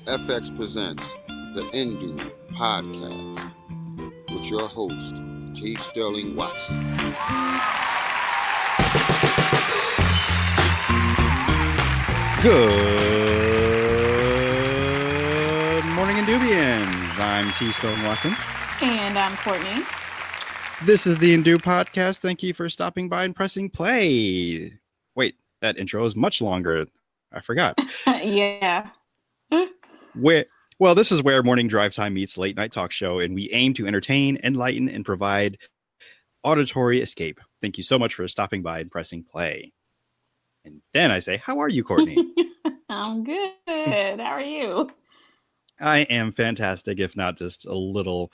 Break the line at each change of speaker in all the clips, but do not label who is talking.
FX presents the Indu Podcast with your host, T. Sterling Watson.
Good morning, Indubians. I'm T. Sterling Watson.
And I'm Kortney.
This is the Indu Podcast. Thank you for stopping by and pressing play. Wait, that intro is much longer. I forgot.
Yeah.
Well, this is where morning drive time meets late night talk show, and we aim to entertain, enlighten, and provide auditory escape. Thank you so much for stopping by and pressing play. And then I say, how are you, Kortney?
I'm good. How are you?
I am fantastic, if not just a little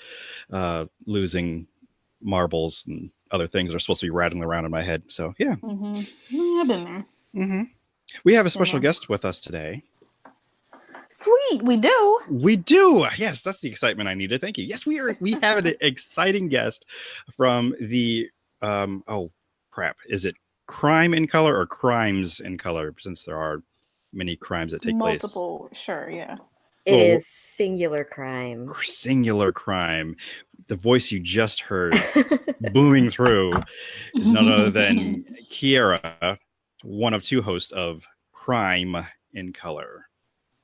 losing marbles and other things that are supposed to be rattling around in my head. So, yeah.
Mm-hmm. I've been there.
Mm-hmm. We have a special guest with us today.
Sweet, we do.
We do. Yes, that's the excitement I needed. Thank you. Yes, we have an exciting guest from the Is it Crime in Color or Crimes in Color? Since there are many crimes that take place.
Multiple, sure, yeah.
It is singular crime.
Singular crime. The voice you just heard booming through is none other than Keyerra, one of two hosts of Crime in Color.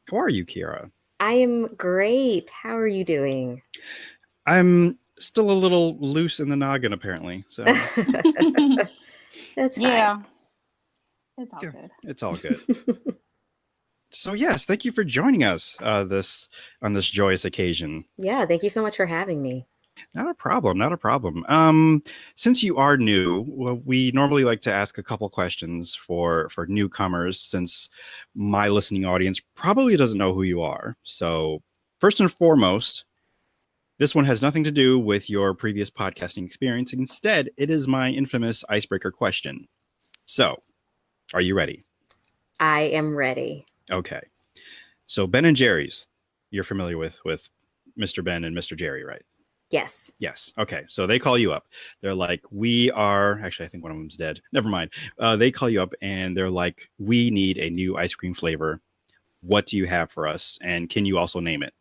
How are you, Keyerra?
I am great. How are you doing?
I'm still a little loose in the noggin, apparently. So
that's fine.
Yeah. It's all good.
It's all good. So yes, thank you for joining us on this joyous occasion.
Yeah, thank you so much for having me.
Not a problem. Not a problem. Since you are new, well, we normally like to ask a couple questions for newcomers, since my listening audience probably doesn't know who you are. So first and foremost, this one has nothing to do with your previous podcasting experience. Instead, it is my infamous icebreaker question. So, are you ready?
I am ready.
Okay. So Ben & Jerry's, you're familiar with Mr. Ben and Mr. Jerry, right?
Yes.
Yes. Okay. So they call you up. They're like, actually, I think one of them's dead. Never mind. They call you up and they're like, we need a new ice cream flavor. What do you have for us? And can you also name it?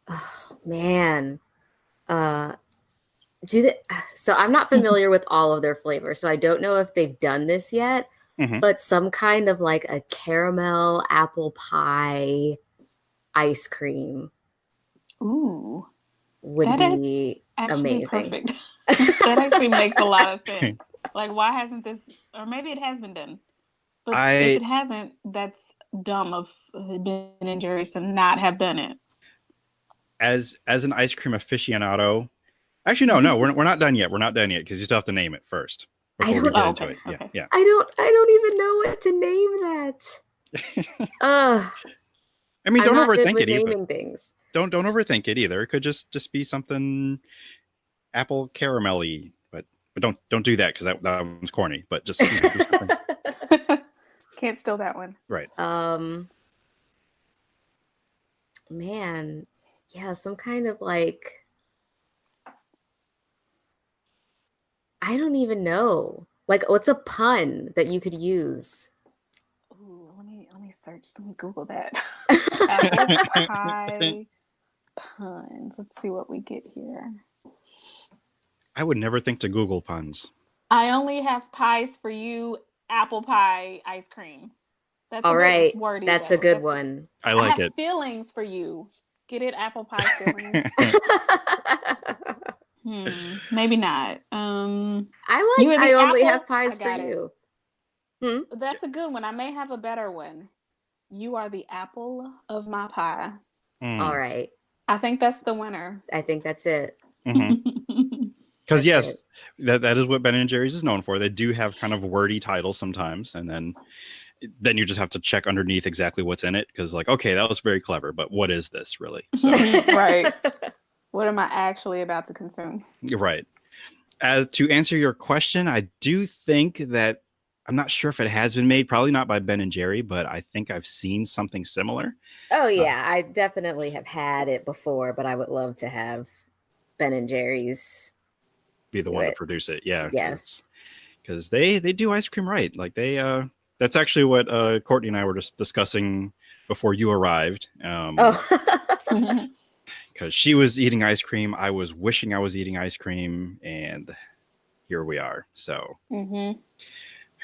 Oh, man. So I'm not familiar with all of their flavors, so I don't know if they've done this yet, but some kind of like a caramel apple pie ice cream.
Ooh.
Would be amazing.
Perfect. That actually makes a lot of sense. Like, why hasn't this, or maybe it has been done, but if it hasn't, that's dumb of Ben & Jerry's to not have done it.
As an ice cream aficionado, actually, no, we're not done yet. We're not done yet because you still have to name it first.
I don't
get into it. Okay. Yeah.
I don't even know what to name that.
I mean, don't overthink it either.
Naming things.
Don't overthink it either. It could just be something apple caramelly, but don't do that because that one's corny. But just do something.
Can't steal that one.
Right.
Man, yeah, some kind of like, I don't even know. Like, what's a pun that you could use?
Ooh, let me search. Let me Google that. Apple pie puns. Let's see what we get here.
I would never think to Google puns.
I only have pies for you. Apple pie ice cream. That's
all right.
Wordy,
that's
though.
A good one.
I like
have
it.
Feelings for you. Get it? Apple pie feelings. Maybe not.
I only have pies for you.
That's a good one. I may have a better one. You are the apple of my pie.
All right.
I think that's the winner.
I think that's it.
Because yes, that is what Ben & Jerry's is known for. They do have kind of wordy titles sometimes, and then you just have to check underneath exactly what's in it. Because like, okay, that was very clever, but what is this really? So.
Right. What am I actually about to consume?
You're right. As to answer your question, I do think that I'm not sure if it has been made, probably not by Ben & Jerry, but I think I've seen something similar.
Oh yeah, I definitely have had it before, but I would love to have Ben & Jerry's
be the one to produce it. Yeah.
Yes.
Because they do ice cream right. Like that's actually what Kortney and I were just discussing before you arrived.
Oh.
Because she was eating ice cream. I was wishing I was eating ice cream, and here we are. So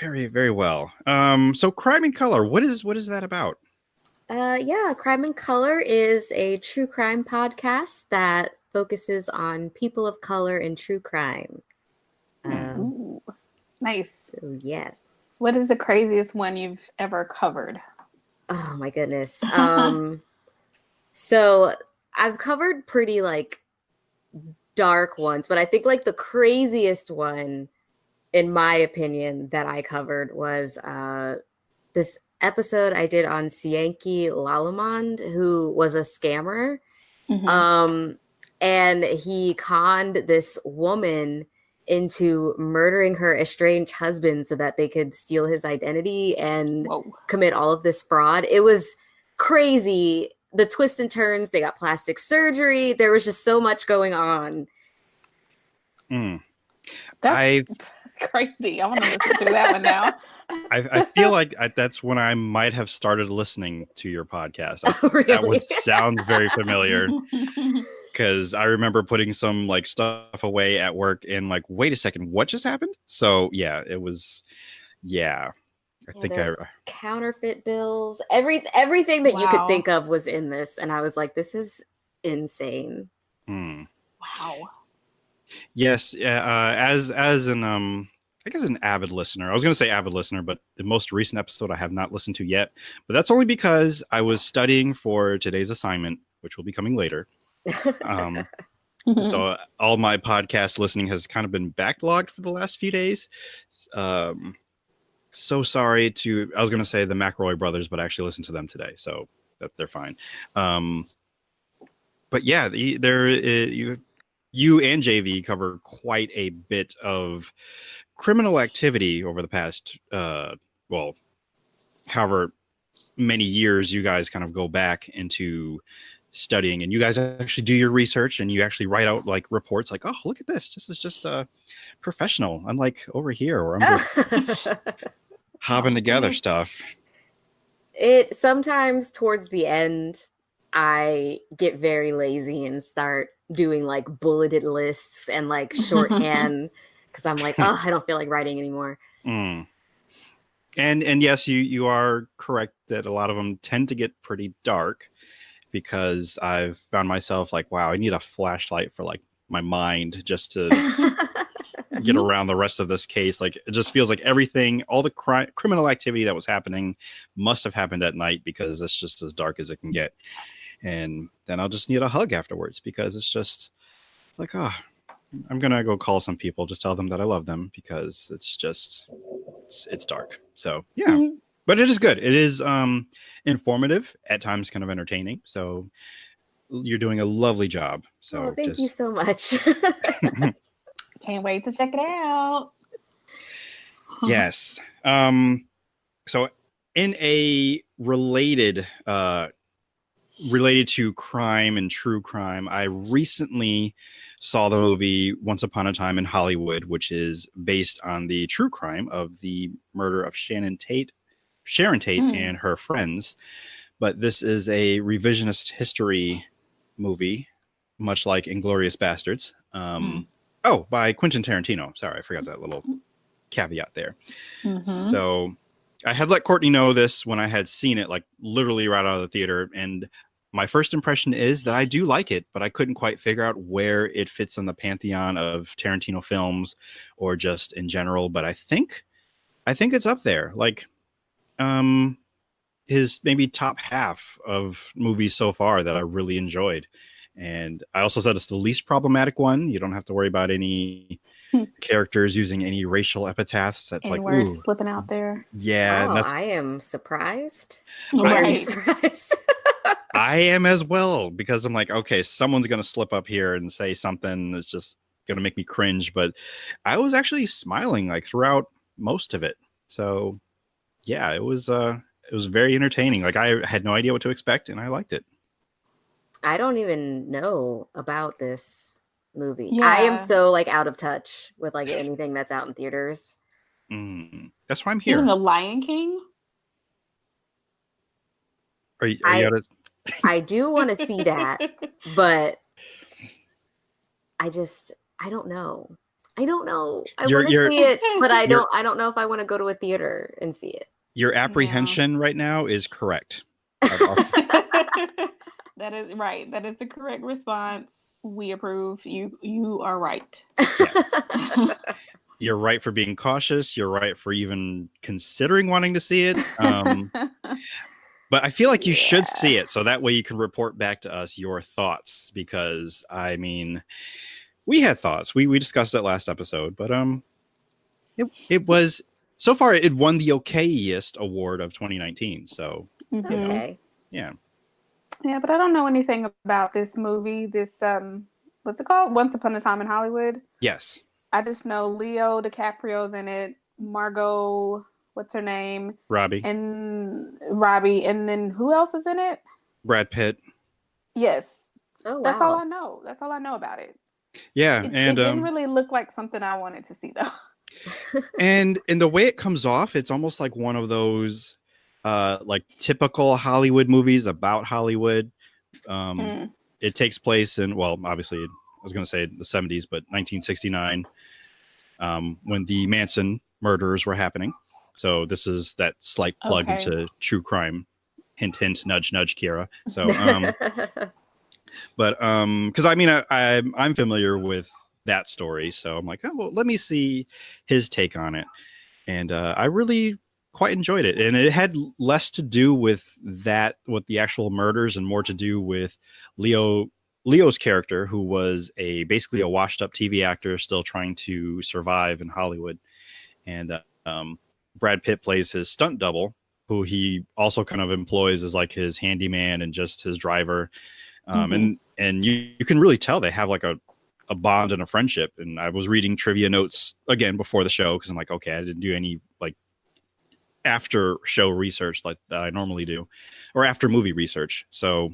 very, very well. So Crime in Color, what is that about?
Yeah, Crime in Color is a true crime podcast that focuses on people of color in true crime.
Ooh, nice.
So yes.
What is the craziest one you've ever covered?
Oh my goodness. So I've covered pretty like dark ones, but I think like the craziest one, in my opinion, that I covered was this episode I did on Cianki Lalamond, who was a scammer. And he conned this woman into murdering her estranged husband so that they could steal his identity and commit all of this fraud. It was crazy. The twists and turns, they got plastic surgery. There was just so much going on.
That's crazy. I want to listen to that one now.
I feel like that's when I might have started listening to your podcast.
Really?
That would sound very familiar. Because I remember putting some like stuff away at work and like, wait a second, what just happened? So yeah, it was, I think
counterfeit bills, everything that you could think of was in this, and I was like, this is insane.
Wow.
Yes, as an I guess an avid listener. I was going to say avid listener, but the most recent episode I have not listened to yet. But that's only because I was studying for today's assignment, which will be coming later. So all my podcast listening has kind of been backlogged for the last few days. So sorry to, I was going to say the McElroy brothers, but I actually listened to them today, so that they're fine. But yeah, you and JV cover quite a bit of criminal activity over the past, however many years you guys kind of go back into studying, and you guys actually do your research and you actually write out like reports like, oh, look at this. This is just professional. Unlike over here where I'm just hopping together stuff.
It sometimes towards the end, I get very lazy and start doing like bulleted lists and like shorthand because I'm like, oh, I don't feel like writing anymore.
And yes, you are correct that a lot of them tend to get pretty dark, because I've found myself like, wow, I need a flashlight for like my mind just to get around the rest of this case. Like, it just feels like everything, all the criminal activity that was happening must have happened at night, because it's just as dark as it can get. And then I'll just need a hug afterwards, because it's just like, oh, I'm going to go call some people, just tell them that I love them, because it's just, it's dark. So yeah, but it is good. It is informative, at times kind of entertaining. So you're doing a lovely job. So
thank you so much.
Can't wait to check it out.
Yes. So in a related to crime and true crime, I recently saw the movie Once Upon a Time in Hollywood, which is based on the true crime of the murder of Sharon Tate and her friends. But this is a revisionist history movie, much like Inglourious Bastards. By Quentin Tarantino. Sorry, I forgot that little caveat there. So I had let Kortney know this when I had seen it, like literally right out of the theater. And my first impression is that I do like it, but I couldn't quite figure out where it fits on the pantheon of Tarantino films or just in general. But I think it's up there. Like, his maybe top half of movies so far that I really enjoyed. And I also said it's the least problematic one. You don't have to worry about any characters using any racial epithets. That's
any
like
words slipping out there.
Yeah,
wow, I am surprised.
Right.
Surprised.
I am as well, because I'm like, okay, someone's gonna slip up here and say something that's just gonna make me cringe. But I was actually smiling like throughout most of it. So yeah, it was very entertaining. Like, I had no idea what to expect, and I liked it.
I don't even know about this movie.
Yeah.
I am so like out of touch with like anything that's out in theaters.
That's why I'm here.
Even The Lion King?
I do want to see that, but I don't know. I want to see it, but I don't know if I want to go to a theater and see it.
Your apprehension right now is correct.
That is right. That is the correct response. We approve. You are right.
Yeah. You're right for being cautious. You're right for even considering wanting to see it. But I feel like you should see it, so that way you can report back to us your thoughts. Because I mean, we had thoughts. We discussed it last episode, but it was so far it won the okayest award of 2019. So
okay,
yeah, but I don't know anything about this movie. This what's it called? Once Upon a Time in Hollywood.
Yes.
I just know Leo DiCaprio's in it. Margot, what's her name?
Robbie.
And then who else is in it?
Brad Pitt.
Yes.
Oh, wow.
That's all I know. That's all I know about it.
Yeah,
it didn't really look like something I wanted to see, though.
and the way it comes off, it's almost like one of those like typical Hollywood movies about Hollywood. It takes place in, well, obviously, I was going to say the 70s, but 1969, when the Manson murders were happening. So this is that slight plug into true crime. Hint, hint, nudge, nudge, Keyerra. So, but because I mean, I'm familiar with that story, so I'm like, oh, well, let me see his take on it, and I really quite enjoyed it. And it had less to do with the actual murders, and more to do with Leo's character, who was basically a washed up TV actor still trying to survive in Hollywood. And Brad Pitt plays his stunt double, who he also kind of employs as like his handyman and just his driver. And you can really tell they have like a bond and a friendship. And I was reading trivia notes again before the show, because I'm like, okay, I didn't do any like after show research like that I normally do, or after movie research. So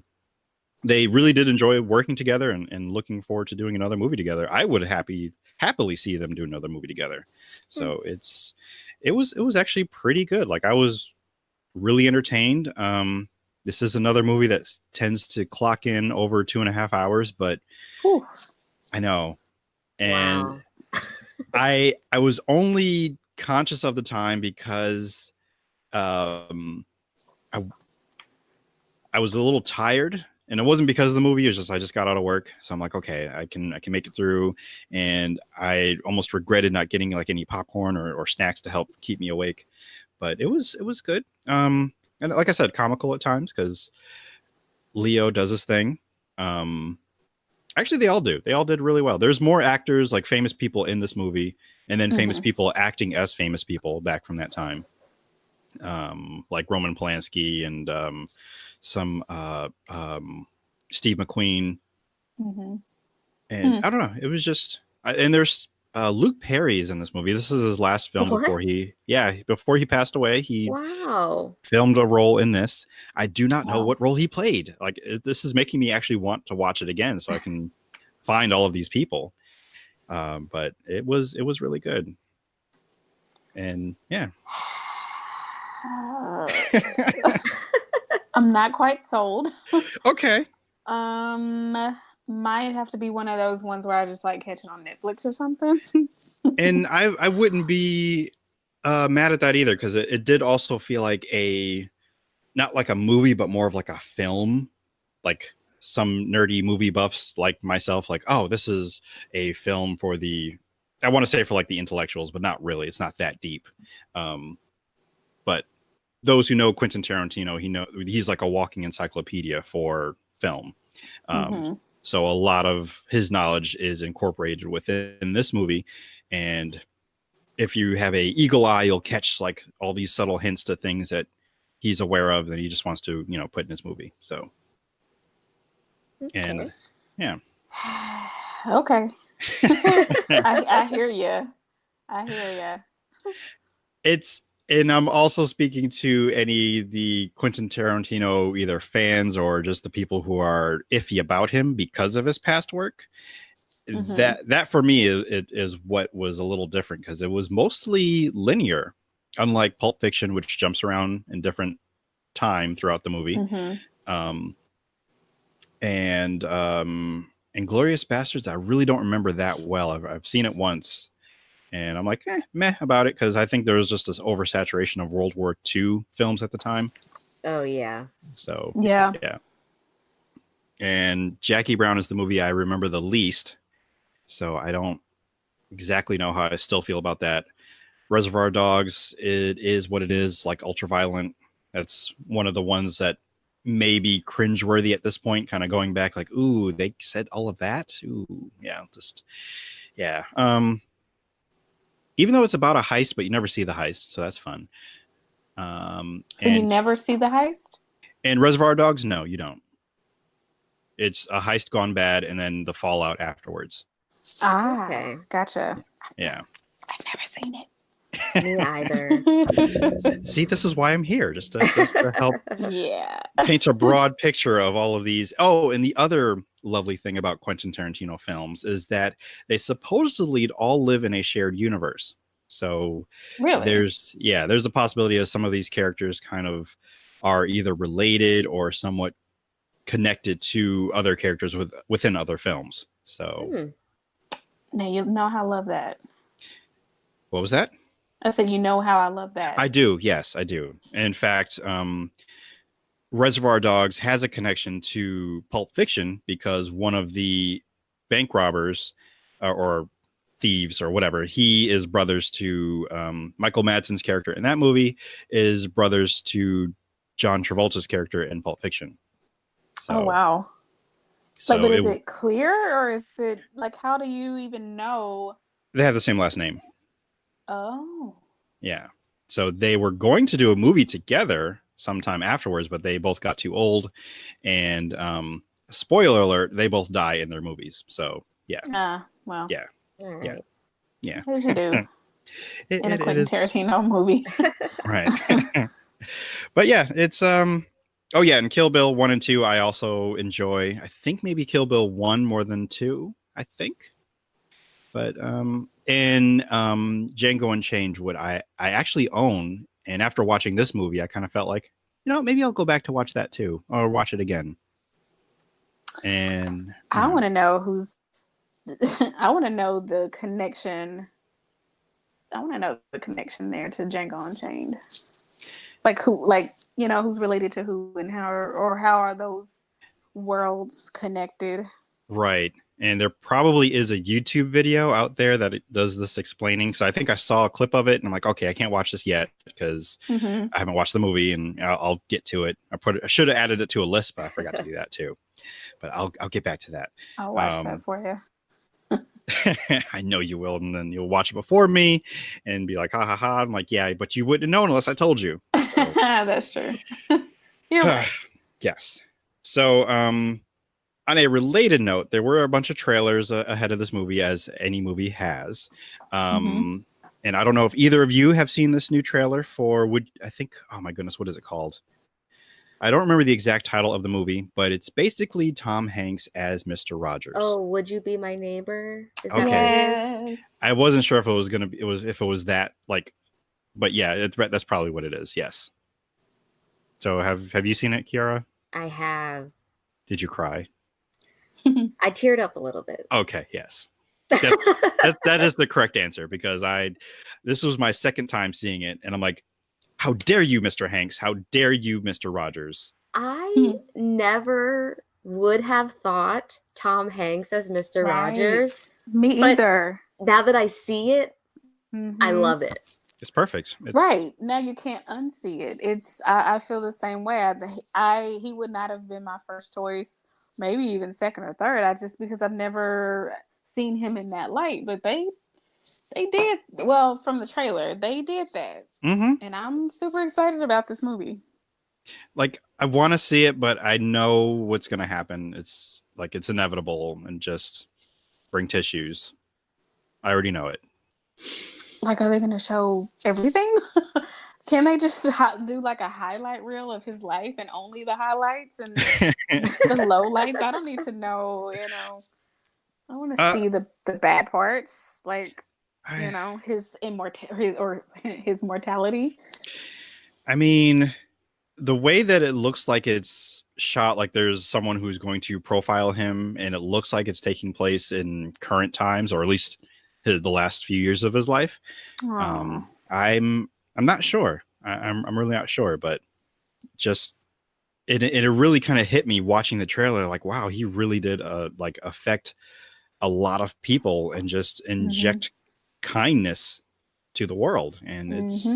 they really did enjoy working together, and looking forward to doing another movie together. I would happily see them do another movie together. So it was actually pretty good. Like, I was really entertained. This is another movie that tends to clock in over 2.5 hours, but
Whew.
I know. And
wow.
I was only conscious of the time because I was a little tired. And it wasn't because of the movie. It was just I just got out of work, so I'm like, okay, I can make it through. And I almost regretted not getting like any popcorn or snacks to help keep me awake. But it was good. And like I said, comical at times because Leo does his thing. Actually, they all do. They all did really well. There's more actors, like famous people, in this movie, and then famous people acting as famous people back from that time, like Roman Polanski and some Steve McQueen. And I don't know, it was just and there's Luke Perry's in this movie. This is his last film before he passed away. He filmed a role in this. I do not know what role he played. Like, this is making me actually want to watch it again so I can find all of these people. But it was really good. And yeah.
I'm not quite sold.
Okay.
Might have to be one of those ones where I just like catch it on Netflix or something.
And I wouldn't be mad at that either, because it did also feel like not like a movie, but more of like a film. Like, some nerdy movie buffs like myself, like, oh, this is a film for I want to say for like the intellectuals, but not really. It's not that deep. But those who know Quentin Tarantino, he's like a walking encyclopedia for film. So a lot of his knowledge is incorporated within this movie. And if you have a eagle eye, you'll catch like all these subtle hints to things that he's aware of that he just wants to, put in his movie. So, and yeah.
Okay. I hear you.
And I'm also speaking to the Quentin Tarantino either fans or just the people who are iffy about him because of his past work. That for me is what was a little different, because it was mostly linear, unlike Pulp Fiction, which jumps around in different time throughout the movie. And Inglourious Bastards, I really don't remember that well. I've seen it once, and I'm like, meh about it, because I think there was just this oversaturation of World War II films at the time.
Oh, yeah.
So,
yeah.
And Jackie Brown is the movie I remember the least, so I don't exactly know how I still feel about that. Reservoir Dogs, it is what it is, like ultra-violent. That's one of the ones that may be cringeworthy at this point, kind of going back like, ooh, they said all of that? Ooh, yeah, even though it's about a heist, but you never see the heist, so that's fun.
So you never see the heist?
And Reservoir Dogs, no, you don't. It's a heist gone bad, and then the fallout afterwards.
Ah,
okay,
gotcha.
Yeah,
I've never seen it.
Me either.
See, this is why I'm here, just to help paint a broad picture of all of these. Oh, and the other lovely thing about Quentin Tarantino films is that they supposedly all live in a shared universe. So
really,
there's a possibility of some of these characters kind of are either related or somewhat connected to other characters within other films. So
now you know how I love that.
What was that?
I said, you know how I love that.
I do. Yes, I do. In fact, Reservoir Dogs has a connection to Pulp Fiction because one of the bank robbers or thieves or whatever, he is brothers to Michael Madsen's character in that movie is brothers to John Travolta's character in Pulp Fiction. So,
oh, wow.
So
but is it clear, or is it like, how do you even know?
They have the same last name.
Oh.
Yeah. So they were going to do a movie together sometime afterwards, but they both got too old. And spoiler alert, they both die in their movies. So, yeah.
Well.
Yeah.
All right.
Yeah.
As you do. In a Quentin Tarantino movie.
Right. But yeah, it's oh yeah, and Kill Bill 1 and 2 I also enjoy. I think maybe Kill Bill 1 more than 2, I think. But in Django Unchained, what I actually own, and after watching this movie, I kind of felt like, maybe I'll go back to watch that too, or watch it again. And
I want to know I want to know the connection. I want to know the connection there to Django Unchained. Like who, who's related to who, and how are those worlds connected? Right.
And there probably is a YouTube video out there that it does this explaining. So I think I saw a clip of it and I'm like, okay, I can't watch this yet because I haven't watched the movie, and I'll get to it. I should have added it to a list, but I forgot to do that too. But I'll get back to that.
I'll watch that for you.
I know you will, and then you'll watch it before me and be like, ha ha ha. I'm like, yeah, but you wouldn't have known unless I told you. So.
That's true. You're right.
Yes. So, on a related note, there were a bunch of trailers ahead of this movie, as any movie has. And I don't know if either of you have seen this new trailer for, oh my goodness, what is it called? I don't remember the exact title of the movie, but it's basically Tom Hanks as Mr. Rogers.
Oh, Would You Be My Neighbor? Is
okay.
That
yes.
I wasn't sure if it was going to be, if it was that, but yeah, that's probably what it is. Yes. So have you seen it, Keyerra?
I have.
Did you cry?
I teared up a little bit.
Okay, yes. That is the correct answer, because this was my second time seeing it, and I'm like, how dare you, Mr. Hanks? How dare you, Mr. Rogers?
I never would have thought Tom Hanks as Mr. Rogers.
Me either.
Now that I see it, I love it.
It's perfect.
Right. Now you can't unsee it. I feel the same way. He would not have been my first choice, maybe even second or third. Because I've never seen him in that light. But they did, well, from the trailer, they did that. And I'm super excited about this movie.
I want to see it, but I know what's going to happen. It's inevitable, and just bring tissues. I already know it.
Are they going to show everything? Can they just do a highlight reel of his life and only the highlights and the low lights? I don't need to know, I want to see the bad parts, his mortality.
I mean, the way that it looks like it's shot, like there's someone who's going to profile him, and it looks like it's taking place in current times, or at least the last few years of his life. I'm not sure. I'm really not sure, but just it really kind of hit me watching the trailer. Like, wow, he really did like affect a lot of people and just inject kindness to the world. And it's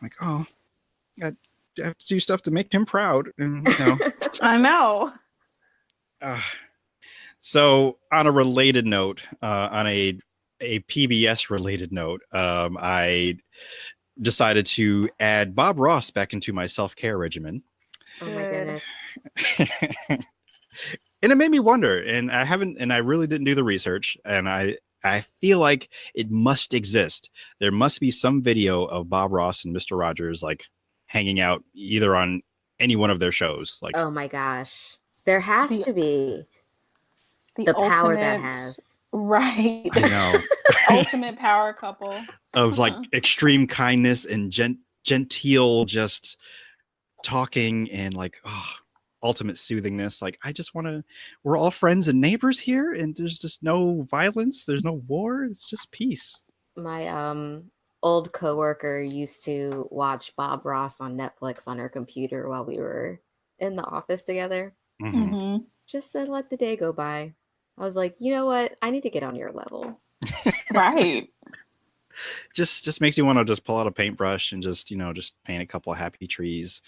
like, oh, I have to do stuff to make him proud. And
I know.
So on a related note, on a PBS related note, I decided to add Bob Ross back into my self-care regimen.
Oh my goodness.
And it made me wonder, and I really didn't do the research, and I feel like it must exist. There must be some video of Bob Ross and Mr. Rogers like hanging out either on any one of their shows. Like,
oh my gosh, there has to be the power that has.
Right.
I know.
Ultimate power couple
of like extreme kindness and genteel just talking and like ultimate soothingness. Like, I just want to, we're all friends and neighbors here, and there's just no violence, there's no war, it's just peace.
My old coworker used to watch Bob Ross on Netflix on her computer while we were in the office together, just to let the day go by. I was like, you know what, I need to get on your level.
Right.
Just makes you want to just pull out a paintbrush and just just paint a couple of happy trees,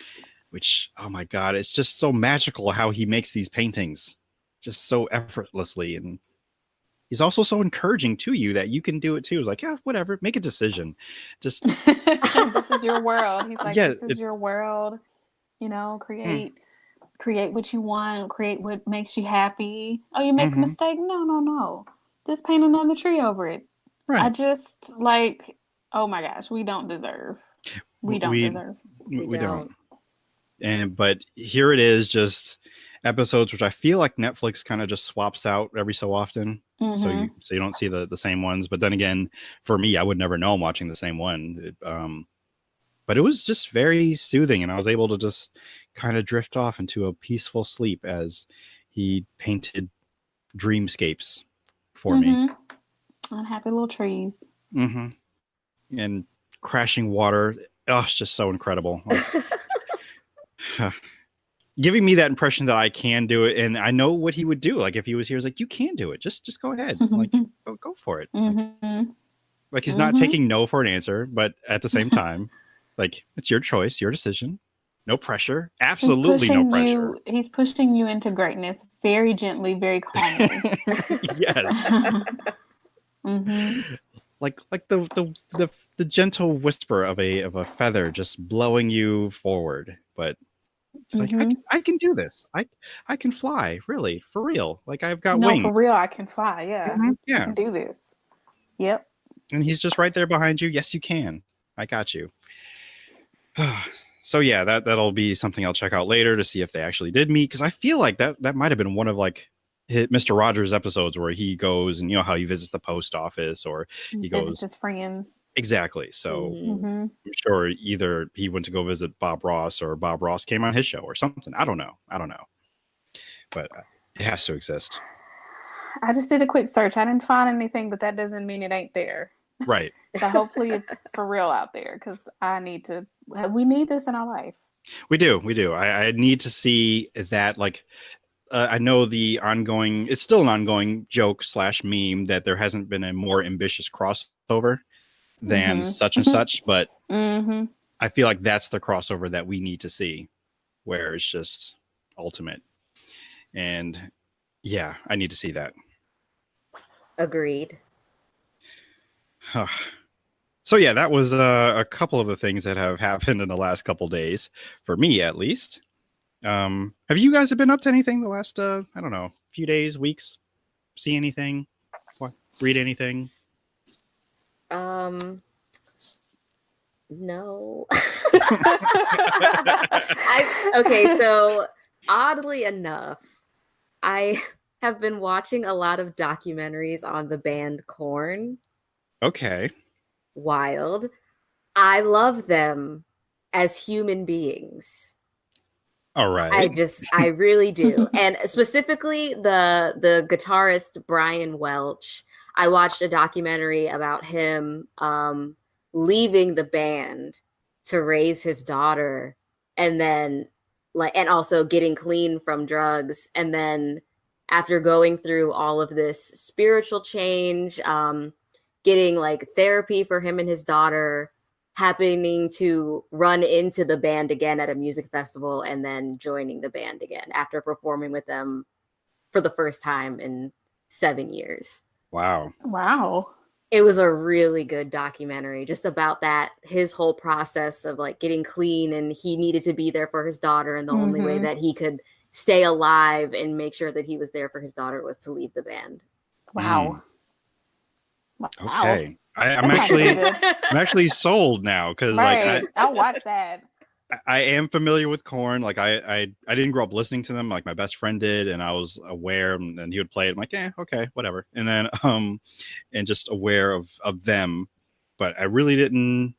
which, oh my god, it's just so magical how he makes these paintings just so effortlessly. And he's also so encouraging to you that you can do it too. It's like, yeah, whatever, make a decision. Just
this is your world. He's like, this is your world. Create what you want, create what makes you happy. Oh, you make a mistake? No. Just paint another tree over it. Right. I just like, oh my gosh, we don't deserve. We don't.
But here it is, just episodes which I feel like Netflix kind of just swaps out every so often. So you don't see the same ones. But then again, for me, I would never know I'm watching the same one. But it was just very soothing, and I was able to just kind of drift off into a peaceful sleep as he painted dreamscapes for me.
On happy little trees.
And crashing water. Oh, it's just so incredible. Like, giving me that impression that I can do it, and I know what he would do. Like, if he was here, he's like, you can do it. Just go ahead. Like, go for it. Like he's not taking no for an answer, but at the same time, like, it's your choice, your decision. No pressure. Absolutely no pressure.
He's pushing you into greatness very gently, very calmly.
Yes. Like the gentle whisper of a feather just blowing you forward. But it's like, I can do this. I can fly, really, for real. Like, I've got wings.
No, for real, I can fly. Yeah.
Yeah.
I can do this. Yep.
And he's just right there behind you. Yes, you can. I got you. So yeah, that'll be something I'll check out later to see if they actually did meet, because I feel like that might have been one of like Mr. Rogers episodes where he goes and how he visits the post office, or he goes
his friends.
Exactly. So I'm sure either he went to go visit Bob Ross, or Bob Ross came on his show or something. I don't know. But it has to exist.
I just did a quick search. I didn't find anything, but that doesn't mean it ain't there.
Right.
So hopefully it's for real out there, because we need this in our life.
We do. I need to see that, like, I know it's still an ongoing joke / meme that there hasn't been a more ambitious crossover than such and such, but I feel like that's the crossover that we need to see, where it's just ultimate. And yeah, I need to see that.
Agreed.
So yeah, that was a couple of the things that have happened in the last couple days, for me at least. Have you guys been up to anything the last I don't know, few days, weeks? See anything? Read anything?
No. Okay, so oddly enough, I have been watching a lot of documentaries on the band Korn.
Okay.
Wild. I love them as human beings.
All right.
I really do. And specifically the guitarist Brian Welch. I watched a documentary about him leaving the band to raise his daughter, and then and also getting clean from drugs, and then after going through all of this spiritual change, getting like therapy for him and his daughter, happening to run into the band again at a music festival, and then joining the band again after performing with them for the first time in 7 years.
Wow.
It was a really good documentary just about that, his whole process of like getting clean, and he needed to be there for his daughter, and the only way that he could stay alive and make sure that he was there for his daughter was to leave the band.
Wow.
Okay. I'm actually sold now, because
right. I'll watch that.
I am familiar with Korn. Like I didn't grow up listening to them. Like my best friend did, and I was aware, and then he would play it. I'm like, okay, whatever. And then and just aware of them, but I really didn't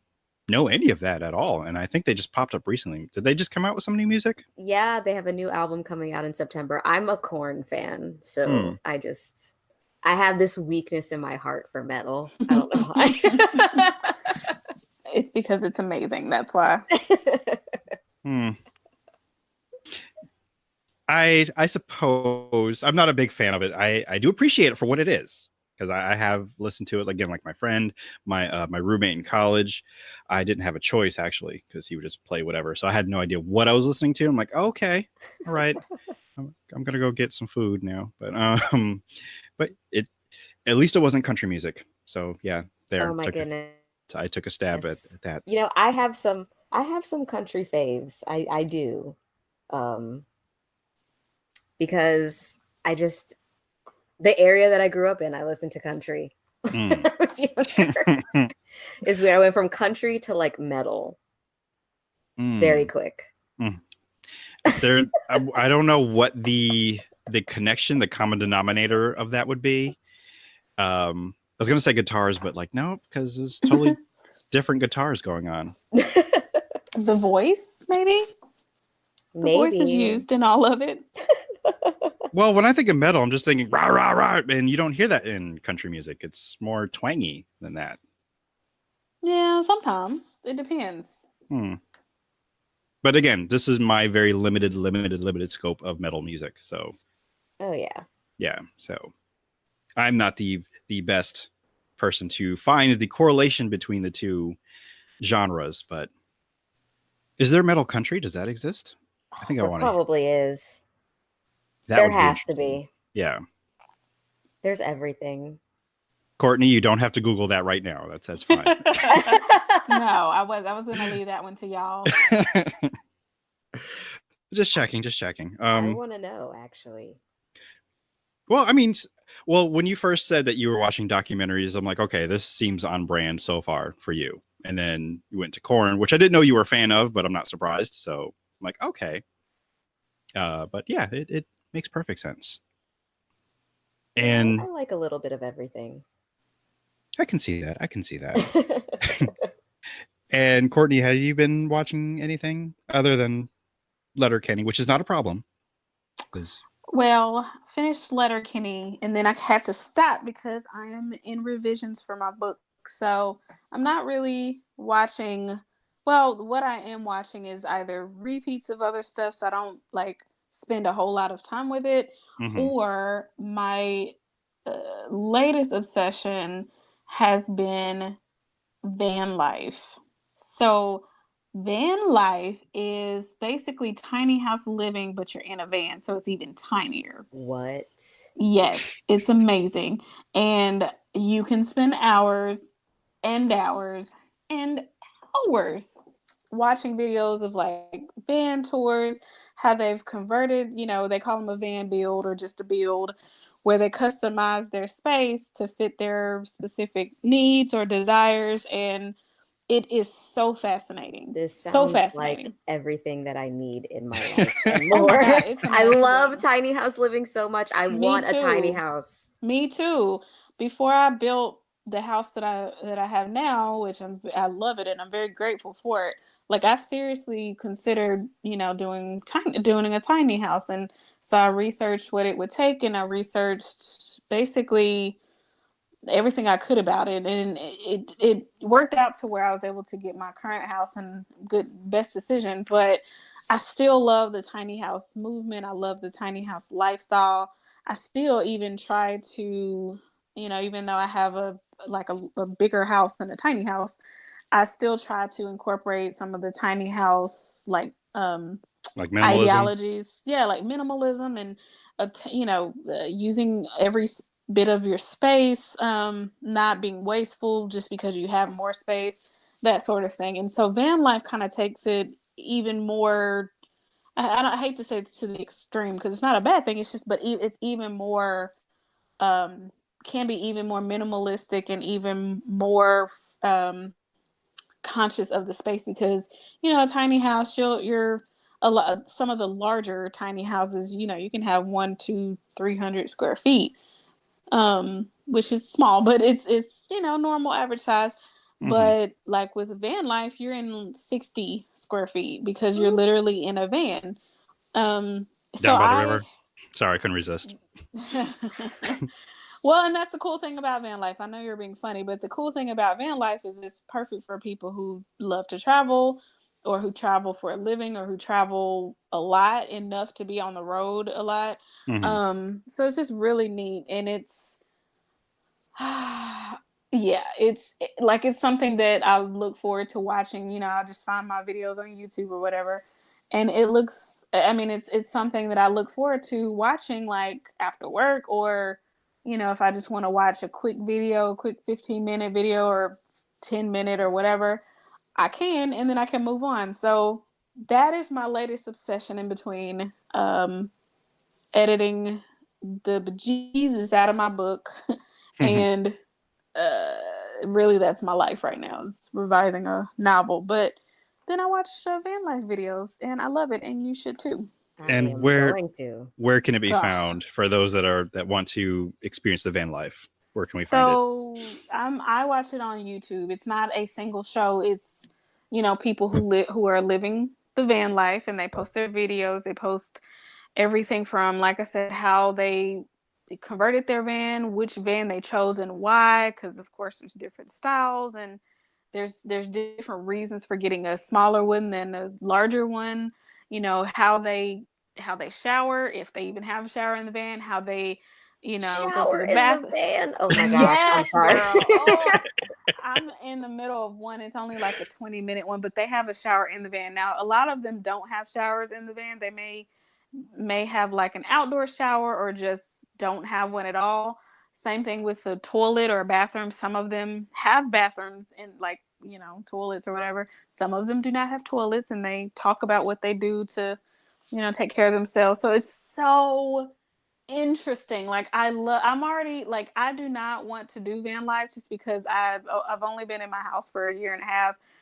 know any of that at all. And I think they just popped up recently. Did they just come out with some new music?
Yeah, they have a new album coming out in September. I'm a Korn fan, so I have this weakness in my heart for metal. I don't know why.
It's because it's amazing. That's why.
I suppose I'm not a big fan of it. I do appreciate it for what it is, because I have listened to it again, like my friend, my roommate in college. I didn't have a choice, actually, because he would just play whatever. So I had no idea what I was listening to. I'm like, okay, all right. I'm gonna go get some food now. But it, at least it wasn't country music. So yeah, there.
Oh my goodness.
I took a stab at that.
You know, I have some country faves. I do. Because the area that I grew up in, I listened to country. When I was younger. Is where I went from country to like metal. Very quick.
I don't know what the connection, the common denominator of that would be. I was gonna say guitars, but like no, because there's totally different guitars going on.
The voice, maybe. The voice is used in all of it.
Well, when I think of metal, I'm just thinking rah rah rah, and you don't hear that in country music. It's more twangy than that.
Yeah, sometimes it depends.
But again, this is my very limited scope of metal music. So.
Oh yeah.
Yeah. So. I'm not the best person to find the correlation between the two genres, but is there metal country? Does that exist? I think
there probably is. There has to be.
Yeah.
There's everything.
Kortney, you don't have to Google that right now. That's fine.
No, I was gonna leave that one to y'all.
Just checking.
I want to know, actually.
Well, I mean, when you first said that you were watching documentaries, I'm like, okay, this seems on brand so far for you. And then you went to Korn, which I didn't know you were a fan of, but I'm not surprised. So I'm like, okay. But yeah, it makes perfect sense. And
I like a little bit of everything.
I can see that. And Kortney, have you been watching anything other than Letterkenny, which is not a problem?
Well, finished Letterkenny, and then I had to stop because I am in revisions for my book. So I'm not really watching. Well, what I am watching is either repeats of other stuff, so I don't like spend a whole lot of time with it, or my latest obsession has been van life. So van life is basically tiny house living, but you're in a van, so it's even tinier.
What?
Yes, it's amazing. And you can spend hours and hours and hours watching videos of like van tours, how they've converted, they call them a van build or just a build, where they customize their space to fit their specific needs or desires. And it is so fascinating.
This sounds
so fascinating.
Like everything that I need in my life and more. I love tiny house living so much. I want a tiny house.
Me too. Before I built the house that I have now, which I love it and I'm very grateful for it. Like I seriously considered, doing a tiny house, and so I researched what it would take, and I researched basically everything I could about it, and it worked out to where I was able to get my current house, and best decision. But I still love the tiny house movement. I love the tiny house lifestyle. I still even try to, even though I have a bigger house than a tiny house, I still try to incorporate some of the tiny house like
minimalism?
Ideologies. Yeah, like minimalism and using every bit of your space, not being wasteful just because you have more space, that sort of thing. And so van life kind of takes it even more. I hate to say it to the extreme because it's not a bad thing. It's just, but it's even more, can be even more minimalistic and even more conscious of the space, because a tiny house, you're a lot. Some of the larger tiny houses, you can have 100, 200, 300 square feet, which is small, but it's normal average size. Mm-hmm. But like with van life, you're in 60 square feet because you're literally in a van.
Down by the river. Sorry, I couldn't resist.
Well, and that's the cool thing about van life. I know you're being funny, but the cool thing about van life is it's perfect for people who love to travel, or who travel for a living, or who travel a lot, enough to be on the road a lot. Mm-hmm. So it's just really neat, and it's it's something that I look forward to watching. I'll just find my videos on YouTube or whatever, and it's something that I look forward to watching, like after work, or if I just want to watch a quick 15-minute video or 10-minute or whatever, I can, and then I can move on. So that is my latest obsession, in between editing the bejesus out of my book. And really that's my life right now, is revising a novel. But then I watch van life videos, and I love it, and you should too.
And where can it be found for those that want to experience the van life? Where can we find it?
So I watch it on YouTube. It's not a single show. It's people who are living the van life, and they post their videos. They post everything from, like I said, how they converted their van, which van they chose and why, because of course there's different styles, and there's different reasons for getting a smaller one than a larger one. How they shower, if they even have a shower in the van, how they
shower in the van. Oh my gosh. Yes, I'm sorry.
I'm in the middle of one. It's only like a 20-minute one, but they have a shower in the van. Now, a lot of them don't have showers in the van. They may have like an outdoor shower, or just don't have one at all. Same thing with a toilet or a bathroom. Some of them have bathrooms in, like, toilets or whatever. Some of them do not have toilets, and they talk about what they do to, take care of themselves. So it's so interesting. Like I'm already like, I do not want to do van life just because I've only been in my house for 1.5 years,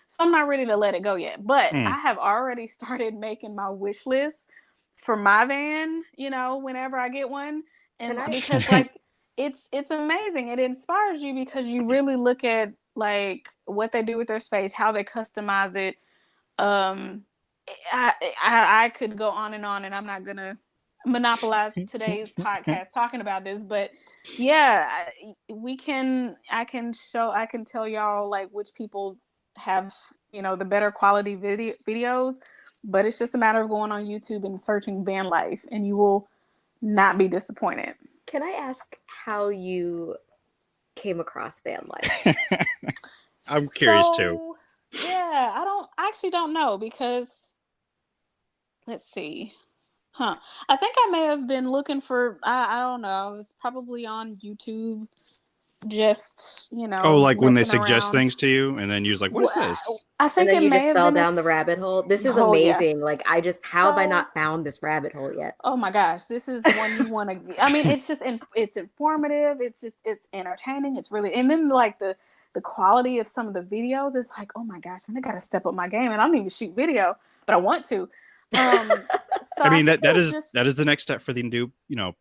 so I'm not ready to let it go yet. But I have already started making my wish list for my van, whenever I get one. And because like it's amazing. It inspires you because you really look at like what they do with their space, how they customize it. I could go on, and I'm not gonna monopolize today's podcast talking about this, but yeah, I can tell y'all like which people have the better quality videos, but it's just a matter of going on YouTube and searching van life, and you will not be disappointed.
Can I ask how you came across van life?
I'm curious too.
Yeah, I actually don't know, because let's see. I think I may have been looking for, I don't know, I was probably on YouTube, just,
Oh, like when they suggest things to you, and then you're like, what is this?
I think
and then
it may
just
have
fell
been
down the rabbit hole. This is amazing. Yeah. Like, how have I not found this rabbit hole yet?
Oh my gosh, this is one you want to, I mean, it's just, it's informative. It's entertaining. It's really, and then like the quality of some of the videos is like, oh my gosh, I got to step up my game, and I don't even shoot video, but I want to. So
I mean, that is the next step for them to do,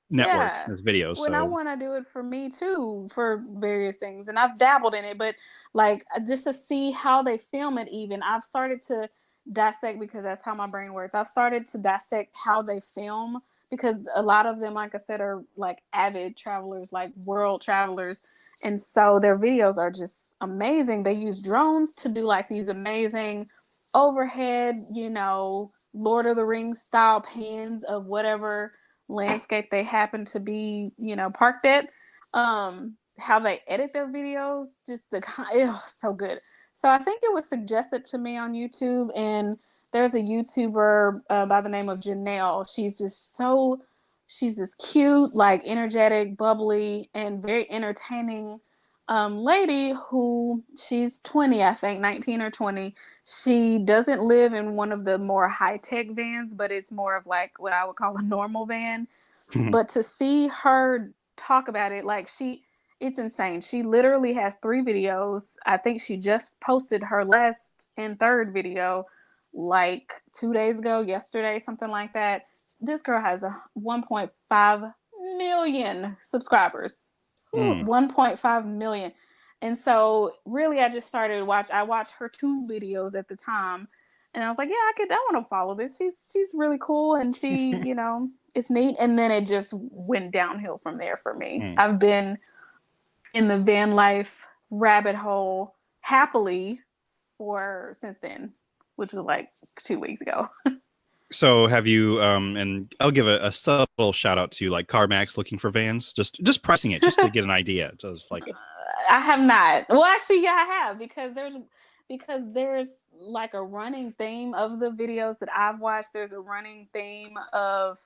network as videos.
When I want to do it for me too, for various things, and I've dabbled in it, but like just to see how they film it, even I've started to dissect, because that's how my brain works. I've started to dissect how they film, because a lot of them, like I said, are like avid travelers, like world travelers, and so their videos are just amazing. They use drones to do like these amazing overhead, Lord of the Rings style pans of whatever landscape they happen to be, parked at. How they edit their videos, just so good. So I think it was suggested to me on YouTube, and there's a YouTuber by the name of Janelle. She's this cute, like energetic, bubbly, and very entertaining lady who, she's 20, I think, 19 or 20. She doesn't live in one of the more high-tech vans, but it's more of like what I would call a normal van. But to see her talk about it, like it's insane. She literally has 3 videos. I think she just posted her last and third video like 2 days ago, yesterday, something like that. This girl has 1.5 million subscribers. 1.5 million. And so really I just started I watched her 2 videos at the time, and I was like, I want to follow this. She's really cool, and she, it's neat. And then it just went downhill from there for me. I've been in the van life rabbit hole happily since then, which was like 2 weeks ago.
So have you and I'll give a subtle shout out to like CarMax looking for vans, just pricing it just to get an idea. Just like
I have not. Well, actually, I have, because there's like a running theme of the videos that I've watched. There's a running theme of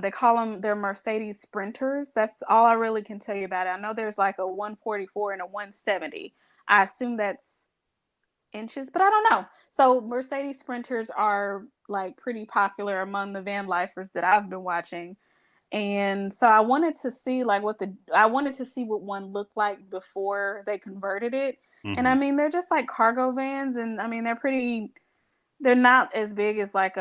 they call them their Mercedes Sprinters. That's all I really can tell you about it. I know there's like a 144 and a 170. I assume that's inches, but I don't know. So Mercedes Sprinters are like pretty popular among the van lifers that I've been watching. And so I wanted to see what one looked like before they converted it. And I mean, they're just like cargo vans, and I mean, they're not as big as like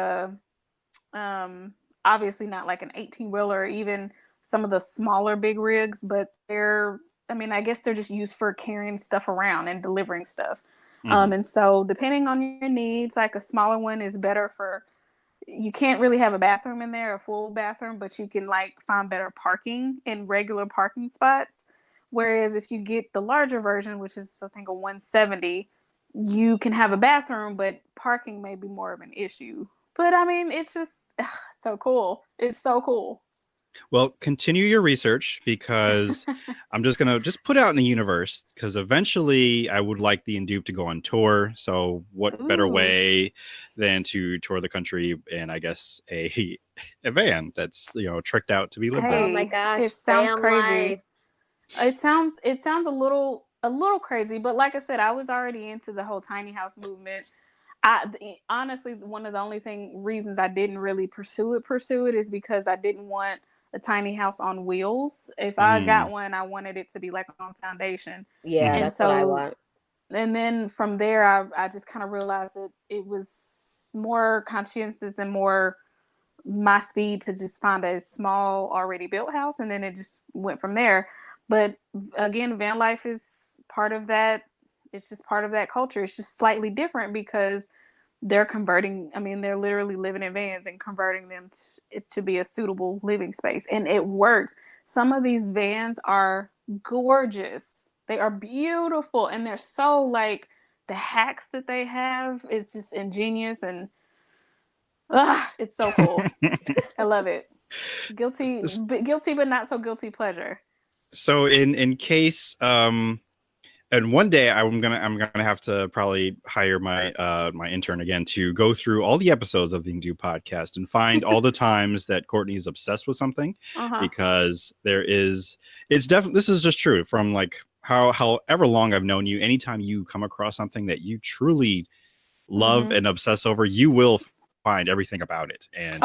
obviously not like an 18-wheeler or even some of the smaller big rigs, but I guess they're just used for carrying stuff around and delivering stuff. And so depending on your needs, like a smaller one is better you can't really have a bathroom in there, a full bathroom, but you can like find better parking in regular parking spots. Whereas if you get the larger version, which is I think a 170, you can have a bathroom, but parking may be more of an issue. But I mean, it's just so cool. It's so cool.
Well, continue your research, because I'm just going to put out in the universe, because eventually I would like the Indupe to go on tour. So what better way than to tour the country in, I guess, a van that's, tricked out to be lived in.
Oh my gosh.
It sounds crazy. It sounds a little crazy, but like I said, I was already into the whole tiny house movement. Honestly, one of the only reasons I didn't really pursue it is because I didn't want a tiny house on wheels. If I got one, I wanted it to be like on foundation.
Yeah, that's what I want.
And then from there, I just kind of realized that it was more conscientious and more my speed to just find a small already built house, and then it just went from there. But again, van life is part of that. It's just part of that culture. It's just slightly different because they're they're literally living in vans and converting them to be a suitable living space. And it works. Some of these vans are gorgeous. They are beautiful. And they're so like, the hacks that they have is just ingenious, and it's so cool. I love it. Guilty, but not so guilty pleasure.
So in case, and one day I'm gonna have to probably hire my my intern again to go through all the episodes of the Indupe podcast and find all the times that Kortney is obsessed with something, because this is just true from like however long I've known you. Anytime you come across something that you truly love and obsess over, you will find everything about it. And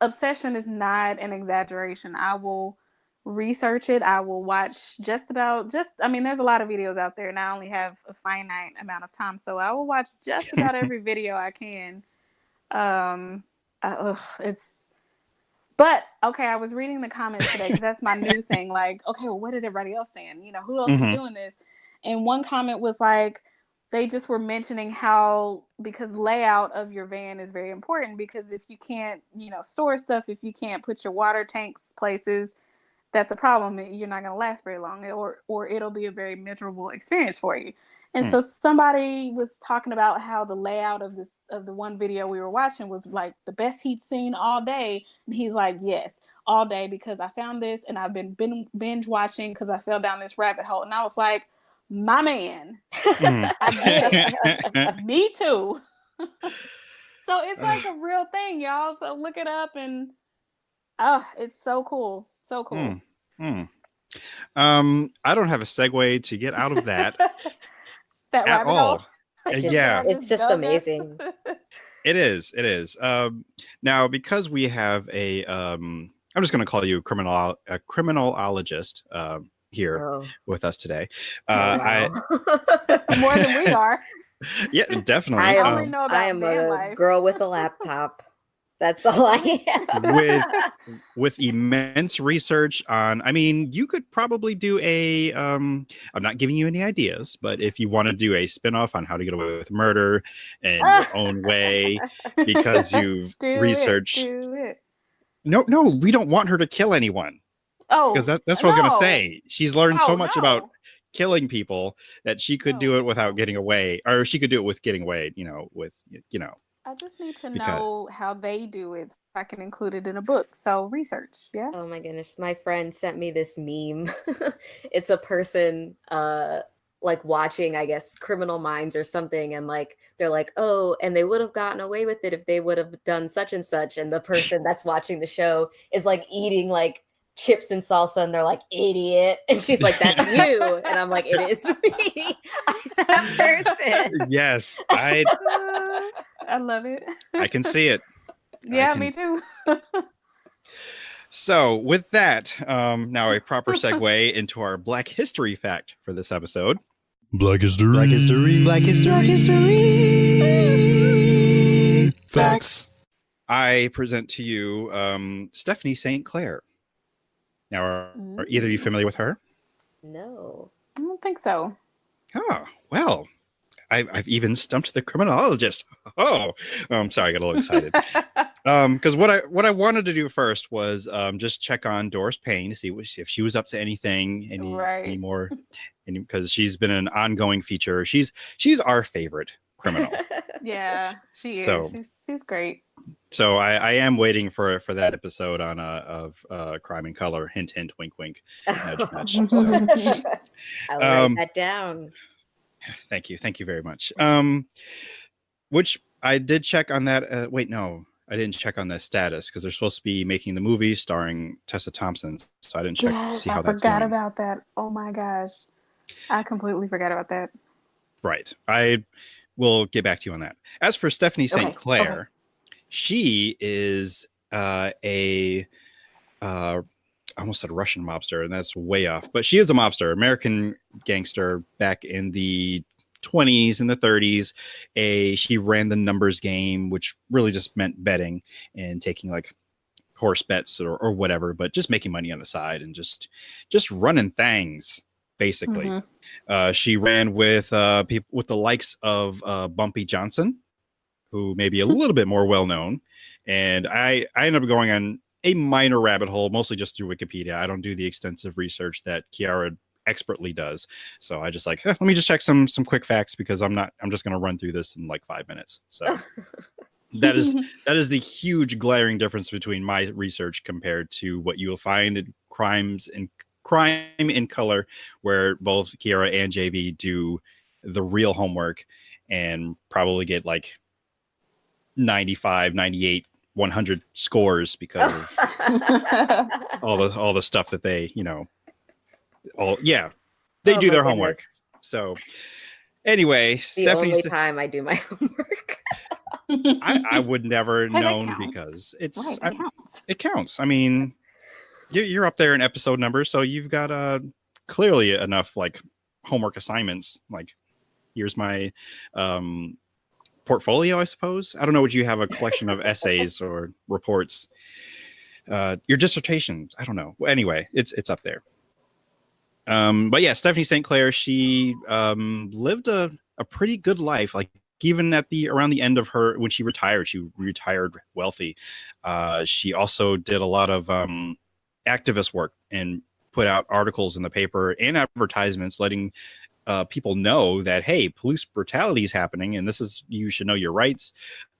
obsession is not an exaggeration. I will research it. I will watch there's a lot of videos out there, and I only have a finite amount of time, so I will watch just about every video I can. But okay, I was reading the comments today because that's my new thing. Like, okay, well, what is everybody else saying? You know, who else is doing this? And one comment was like, they just were mentioning how, because layout of your van is very important, because if you can't, you know, store stuff, if you can't put your water tanks places, that's a problem. You're not going to last very long, or it'll be a very miserable experience for you. And so somebody was talking about how the layout of the one video we were watching was like the best he'd seen all day. And he's like, yes, all day, because I found this and I've been binge watching because I fell down this rabbit hole. And I was like, my man, I get it. Me too. So it's like a real thing, y'all. So look it up, and it's so cool. So cool.
I don't have a segue to get out of that
at
all.
Yeah, it's just amazing.
It is. Now, because we have I'm just going to call you a criminologist here with us today.
Wow.
More than we are.
Yeah, definitely.
I only know about
I am a
life.
girl with a laptop. That's all I am.
with immense research on, I mean, you could probably do I'm not giving you any ideas, but if you want to do a spinoff on how to get away with murder in your own way, because you've researched.
Do it.
No, we don't want her to kill anyone. Oh, because that's what I was going to say. She's learned so much about killing people that she could do it without getting away, or she could do it with getting away,
I just need to know how they do it so I can include it in a book. So research, yeah.
Oh my goodness. My friend sent me this meme. It's a person like watching, I guess, Criminal Minds or something. And like, they're like, oh, and they would have gotten away with it if they would have done such and such. And the person that's watching the show is like eating like chips and salsa, and they're like, idiot. And she's like, that's you. And I'm like, it is me. I'm that person.
Yes.
I love it.
I can see it.
Yeah, me too.
So with that, now a proper segue into our Black History fact for this episode.
Black History facts.
I present to you Stephanie St. Clair. Now, are either of you familiar with her?
No.
I don't think so.
Oh, well, I've even stumped the criminologist. Oh, sorry, I got a little excited. Because what I wanted to do first was just check on Doris Payne to see if she was up to anything anymore, because she's been an ongoing feature. She's our favorite criminal.
Yeah, she is.
So,
she's great.
So I am waiting for that episode on of Crime in Color. Hint, hint, wink, wink. Nudge, nudge. So.
I'll write that down.
Thank you very much. Which I did check on that. Wait, no, I didn't check on the status because they're supposed to be making the movie starring Tessa Thompson. So I didn't check to see how that's going.
I forgot about that. Oh my gosh, I completely forgot about that.
Right. I will get back to you on that. As for Stephanie St. Clair, she is I almost said Russian mobster, and that's way off. But she is a mobster, American gangster back in the 20s and the 30s. She ran the numbers game, which really just meant betting and taking like horse bets or whatever, but just making money on the side and just running things, basically. Mm-hmm. She ran with people with the likes of Bumpy Johnson, who may be a little bit more well-known. And I ended up going on a minor rabbit hole, mostly just through Wikipedia. I don't do the extensive research that Keyerra expertly does. So I just let me just check some quick facts, because I'm just going to run through this in like 5 minutes. So that is the huge glaring difference between my research compared to what you will find in Crime in Color, where both Keyerra and JV do the real homework and probably get like 95, 98, 100 scores because of all the stuff that they, they do their homework. So anyway,
the only time I do my homework.
I would never known, because it counts. I mean, you're up there in episode numbers, so you've got clearly enough like homework assignments. Like, here's my portfolio, I suppose. I don't know, would you have a collection of essays or reports? your dissertation. I don't know. Anyway, it's up there. But yeah, Stephanie St. Clair, she lived a pretty good life. Like even around the end of when she retired wealthy. She also did a lot of activist work and put out articles in the paper and advertisements letting people know that, hey, police brutality is happening and you should know your rights.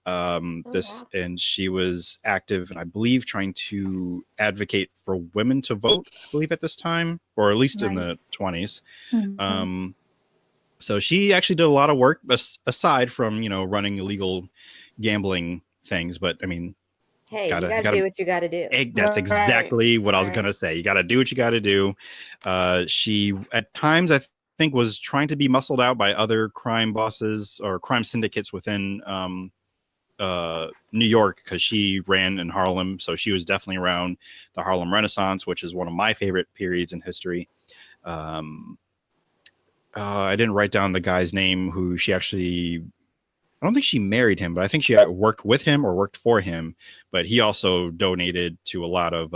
And she was active and I believe trying to advocate for women to vote, I believe at this time, or at least in the 20s. Mm-hmm. So she actually did a lot of work aside from, running illegal gambling things. But I mean,
hey, you gotta do what you gotta do.
That's exactly what I was gonna say. You gotta do what you gotta do. She at times I think was trying to be muscled out by other crime bosses or crime syndicates within New York, because she ran in Harlem, so she was definitely around the Harlem Renaissance, which is one of my favorite periods in history. I didn't write down the guy's name who she actually, I don't think she married him, but I think she worked with him or worked for him. But he also donated to a lot of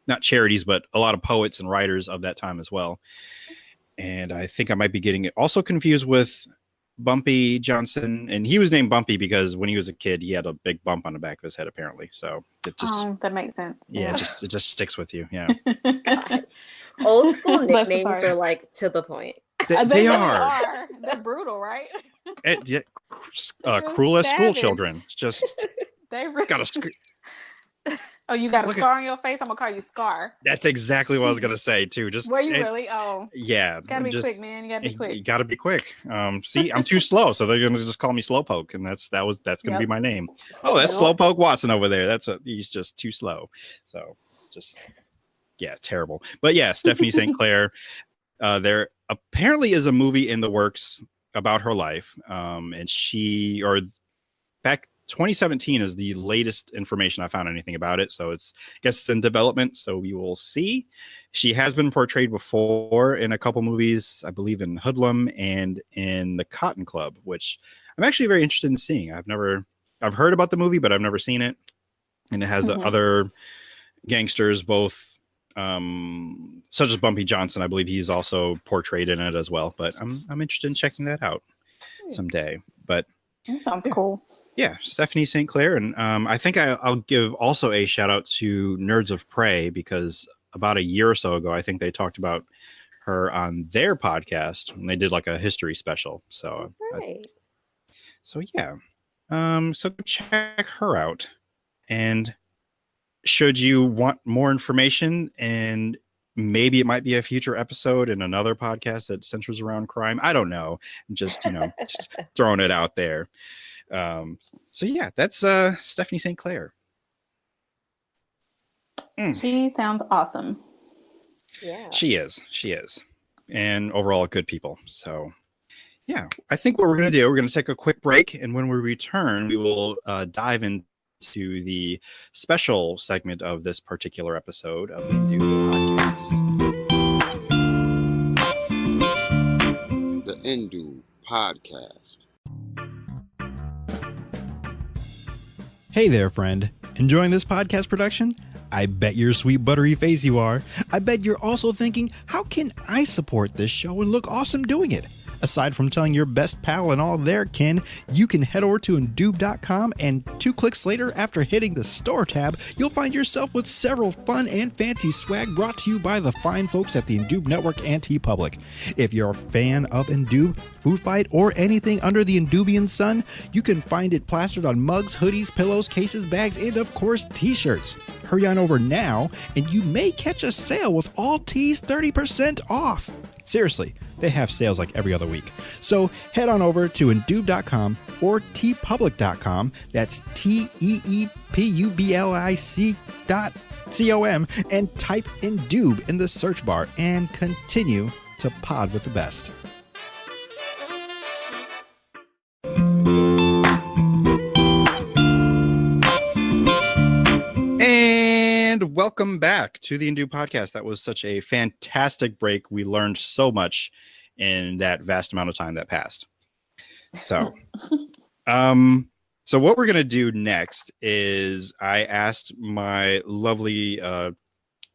not charities, but a lot of poets and writers of that time as well. And I think I might be getting it also confused with Bumpy Johnson, and he was named Bumpy because when he was a kid he had a big bump on the back of his head apparently, so it just
that makes sense.
Yeah. It just sticks with you. Yeah.
Old school nicknames are like to the point.
They are.
They're brutal, right?
Cruel as school children. Just
they really
gotta
Oh, you got a scar on your face? I'm gonna call you Scar.
That's exactly what I was gonna say too. Just
were you really? Oh,
yeah.
Gotta be quick, man. You gotta be quick.
You gotta be quick. See, I'm too slow, so they're gonna just call me Slowpoke, and that's gonna be my name. Oh, that's Slowpoke Watson over there. He's just too slow. So just terrible. But yeah, Stephanie St. Clair. There apparently is a movie in the works about her life, and back 2017 is the latest information I found anything about it. So I guess it's in development. So we will see. She has been portrayed before in a couple movies, I believe in Hoodlum and in The Cotton Club, which I'm actually very interested in seeing. I've heard about the movie, but I've never seen it. And it has other gangsters, both such as Bumpy Johnson. I believe he's also portrayed in it as well. But I'm interested in checking that out someday. But
that sounds cool.
Yeah, Stephanie St. Clair. And I think I'll give also a shout out to Nerds of Prey, because about a year or so ago, I think they talked about her on their podcast and they did like a history special. So, so check her out. And should you want more information, and maybe it might be a future episode in another podcast that centers around crime, I don't know. Just, just throwing it out there. So yeah, that's Stephanie St. Clair.
She sounds awesome.
Yeah,
she is, and overall good people. So yeah, I think what we're gonna do, we're gonna take a quick break, and when we return, we will dive into the special segment of this particular episode of the Indu Podcast.
The Indu Podcast.
Hey there, friend. Enjoying this podcast production? I bet your sweet buttery face you are. I bet you're also thinking, how can I support this show and look awesome doing it? Aside from telling your best pal and all their kin, you can head over to Indoob.com, and 2 clicks later, after hitting the store tab, you'll find yourself with several fun and fancy swag brought to you by the fine folks at the Indoob Network and T-Public. If you're a fan of Indoob, Food Fight, or anything under the Indoobian sun, you can find it plastered on mugs, hoodies, pillows, cases, bags, and of course, t-shirts. Hurry on over now, and you may catch a sale with all tees 30% off. Seriously, they have sales like every other week. So head on over to Indoob.com or tpublic.com. That's TEEPUBLIC.com and type Indoob in the search bar and continue to pod with the best.
And welcome back to the Indu Podcast. That was such a fantastic break. We learned so much in that vast amount of time that passed. So, So what we're going to do next is I asked my lovely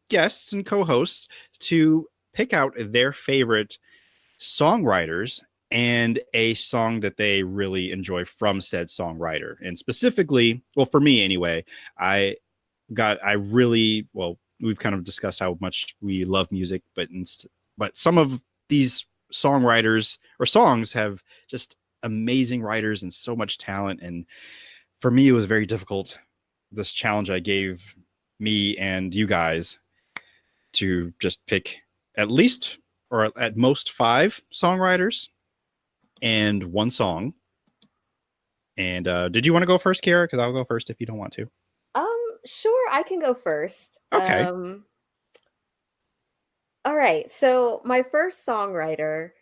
guests and co-hosts to pick out their favorite songwriters and a song that they really enjoy from said songwriter. And specifically, well, for me anyway, we've kind of discussed how much we love music, but some of these songwriters or songs have just amazing writers and so much talent. And for me, it was very difficult, this challenge I gave me and you guys, to just pick at least or at most 5 songwriters and one song. And did you want to go first, Keyerra? Because I'll go first if you don't want to.
Sure, I can go first.
Okay.
All right. So my first songwriter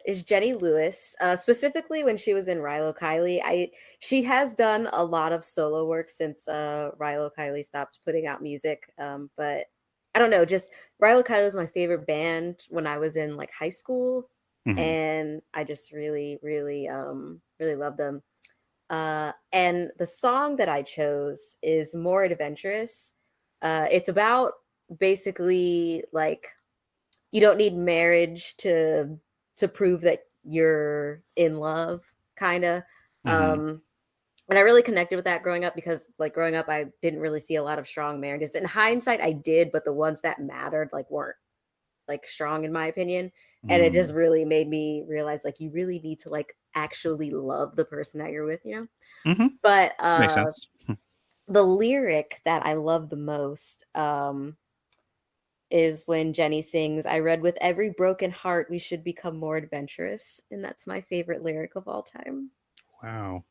is Jenny Lewis. Specifically when she was in Rilo Kiley. She has done a lot of solo work since Rilo Kiley stopped putting out music. But I don't know, just Rilo Kiley was my favorite band when I was in like high school.
Mm-hmm.
And I just really, really, really loved them. And the song that I chose is More Adventurous. It's about basically like you don't need marriage to prove that you're in love, kind of.
Mm-hmm.
And I really connected with that growing up because like growing up, I didn't really see a lot of strong marriages. In hindsight, I did, but the ones that mattered like weren't like strong in my opinion. And it just really made me realize like you really need to like actually love the person that you're with, you know?
Mm-hmm.
But
makes sense.
The lyric that I love the most is when Jenny sings, "I read with every broken heart we should become more adventurous." And that's my favorite lyric of all time.
Wow.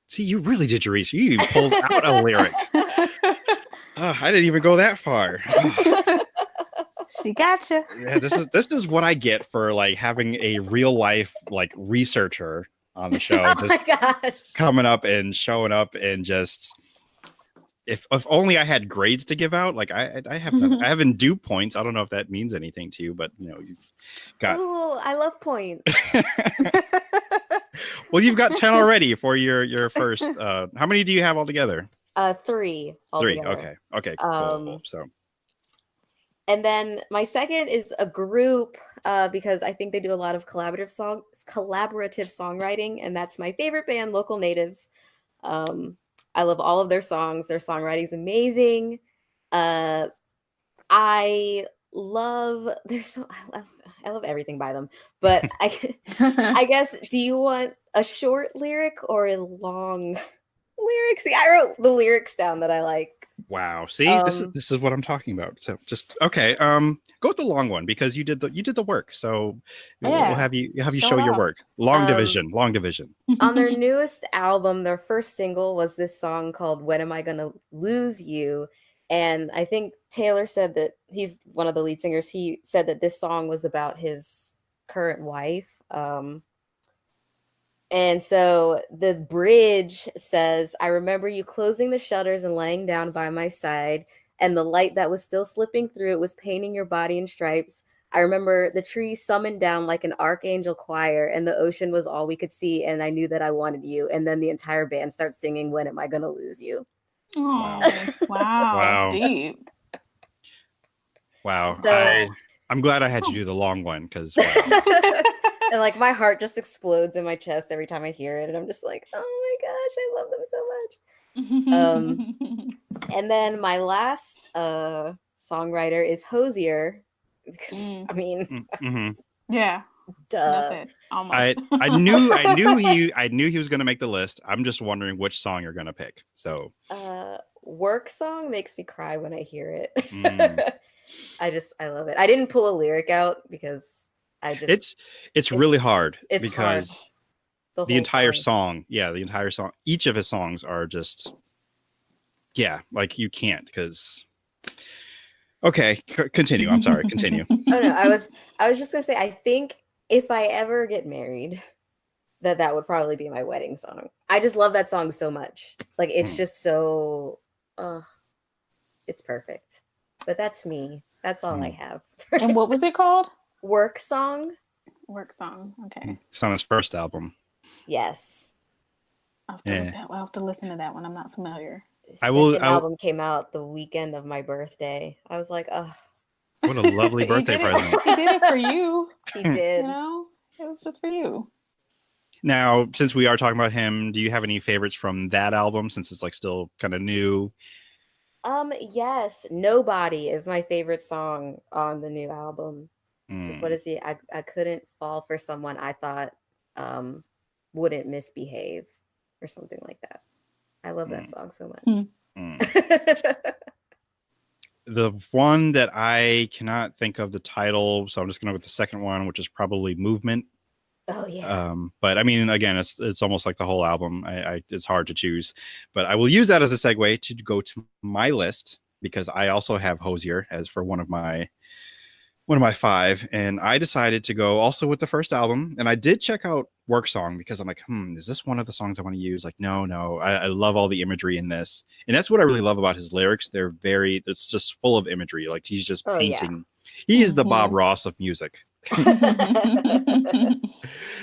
See, you really did your research. You pulled out a lyric. I didn't even go that far.
She gotcha.
Yeah, this is what I get for like having a real life like researcher on the show.
Oh my gosh.
Coming up and showing up and just if only I had grades to give out. Like I have in due points. I don't know if that means anything to you, but you know, you've got
Ooh, I love points.
Well, you've got 10 already for your first. How many do you have altogether?
3
3.
altogether.
Okay. Cool. So.
And then my second is a group because I think they do a lot of collaborative songwriting, and that's my favorite band, Local Natives. I love all of their songs. Their songwriting is amazing. I love I love everything by them. But I guess, do you want a short lyric or a long lyric? See, I wrote the lyrics down that I like.
Wow. See, this is what I'm talking about. So just okay. Go with the long one because you did the work. So we'll have you show your work. Long division.
On their newest album, their first single was this song called "When Am I Gonna Lose You?" And I think Taylor said that he's one of the lead singers. He said that this song was about his current wife. And so the bridge says, "I remember you closing the shutters and laying down by my side, and the light that was still slipping through it was painting your body in stripes. I remember the trees summoned down like an archangel choir, and the ocean was all we could see, and I knew that I wanted you." And then the entire band starts singing "When Am I Gonna Lose You?"
Oh, wow. That's deep.
Wow.
So,
I'm glad I had to do the long one because wow.
And like my heart just explodes in my chest every time I hear it. And I'm just like, oh my gosh, I love them so much. And then my last songwriter is Hosier. Because I mean,
yeah.
Duh.
That's it. Almost.
I knew he was gonna make the list. I'm just wondering which song you're gonna pick. So
Work Song makes me cry when I hear it. I love it. I didn't pull a lyric out because
it's really hard because
hard.
the entire song, each of his songs are just like you can't because okay, continue. I'm sorry, continue.
Oh no, I was just gonna say I think if I ever get married, that would probably be my wedding song. I just love that song so much. Like it's just so it's perfect. But that's me. That's all I have.
And what was it called?
Work Song.
Work Song. Okay.
It's on his first album.
Yes.
I'll have to listen to that one. I'm not familiar.
Second album came out the weekend of my birthday. I was like, oh.
What a lovely birthday present.
He did it for you.
He did.
You know, it was just for you.
Now, since we are talking about him, do you have any favorites from that album since it's like still kind of new?
Yes. Nobody is my favorite song on the new album. This is, what is it? I couldn't fall for someone I thought wouldn't misbehave or something like that. I love that song so much.
The one that I cannot think of the title, so I'm just going to go with the second one, which is probably Movement.
Oh yeah.
But I mean, again, it's almost like the whole album. It's hard to choose, but I will use that as a segue to go to my list because I also have Hozier as for one of my 5, and I decided to go also with the first album. And I did check out Work Song because I'm like, is this one of the songs I want to use? Like, no, I love all the imagery in this, and that's what I really love about his lyrics. It's just full of imagery. Like he's just painting. Yeah. He is the Bob Ross of music.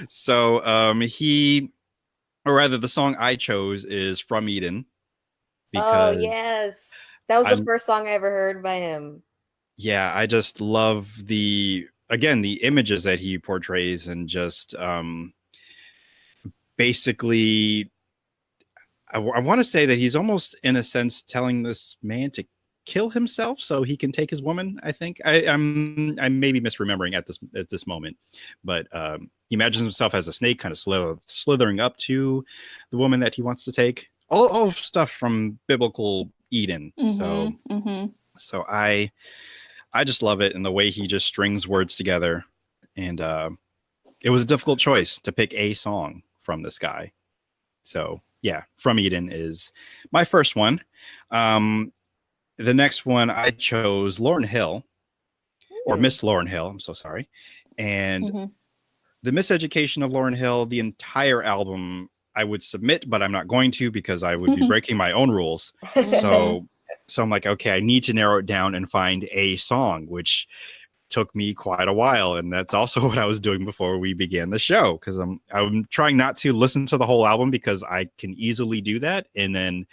So the song I chose is From Eden.
Oh yes, that was the first song I ever heard by him.
Yeah, I just love the images that he portrays, and just basically I want to say that he's almost in a sense telling this man to kill himself so he can take his woman. I think I may be misremembering at this moment, but he imagines himself as a snake kind of slithering up to the woman that he wants to take. All stuff from biblical Eden. So I just love it, and the way he just strings words together. And it was a difficult choice to pick a song from this guy. So yeah, From Eden is my first one. The next one I chose Lauryn Hill, or Miss Lauryn Hill. I'm so sorry. And The Miseducation of Lauryn Hill, the entire album I would submit, but I'm not going to because I would be breaking my own rules. So I'm like, okay, I need to narrow it down and find a song, which took me quite a while. And that's also what I was doing before we began the show, because I'm trying not to listen to the whole album because I can easily do that. And then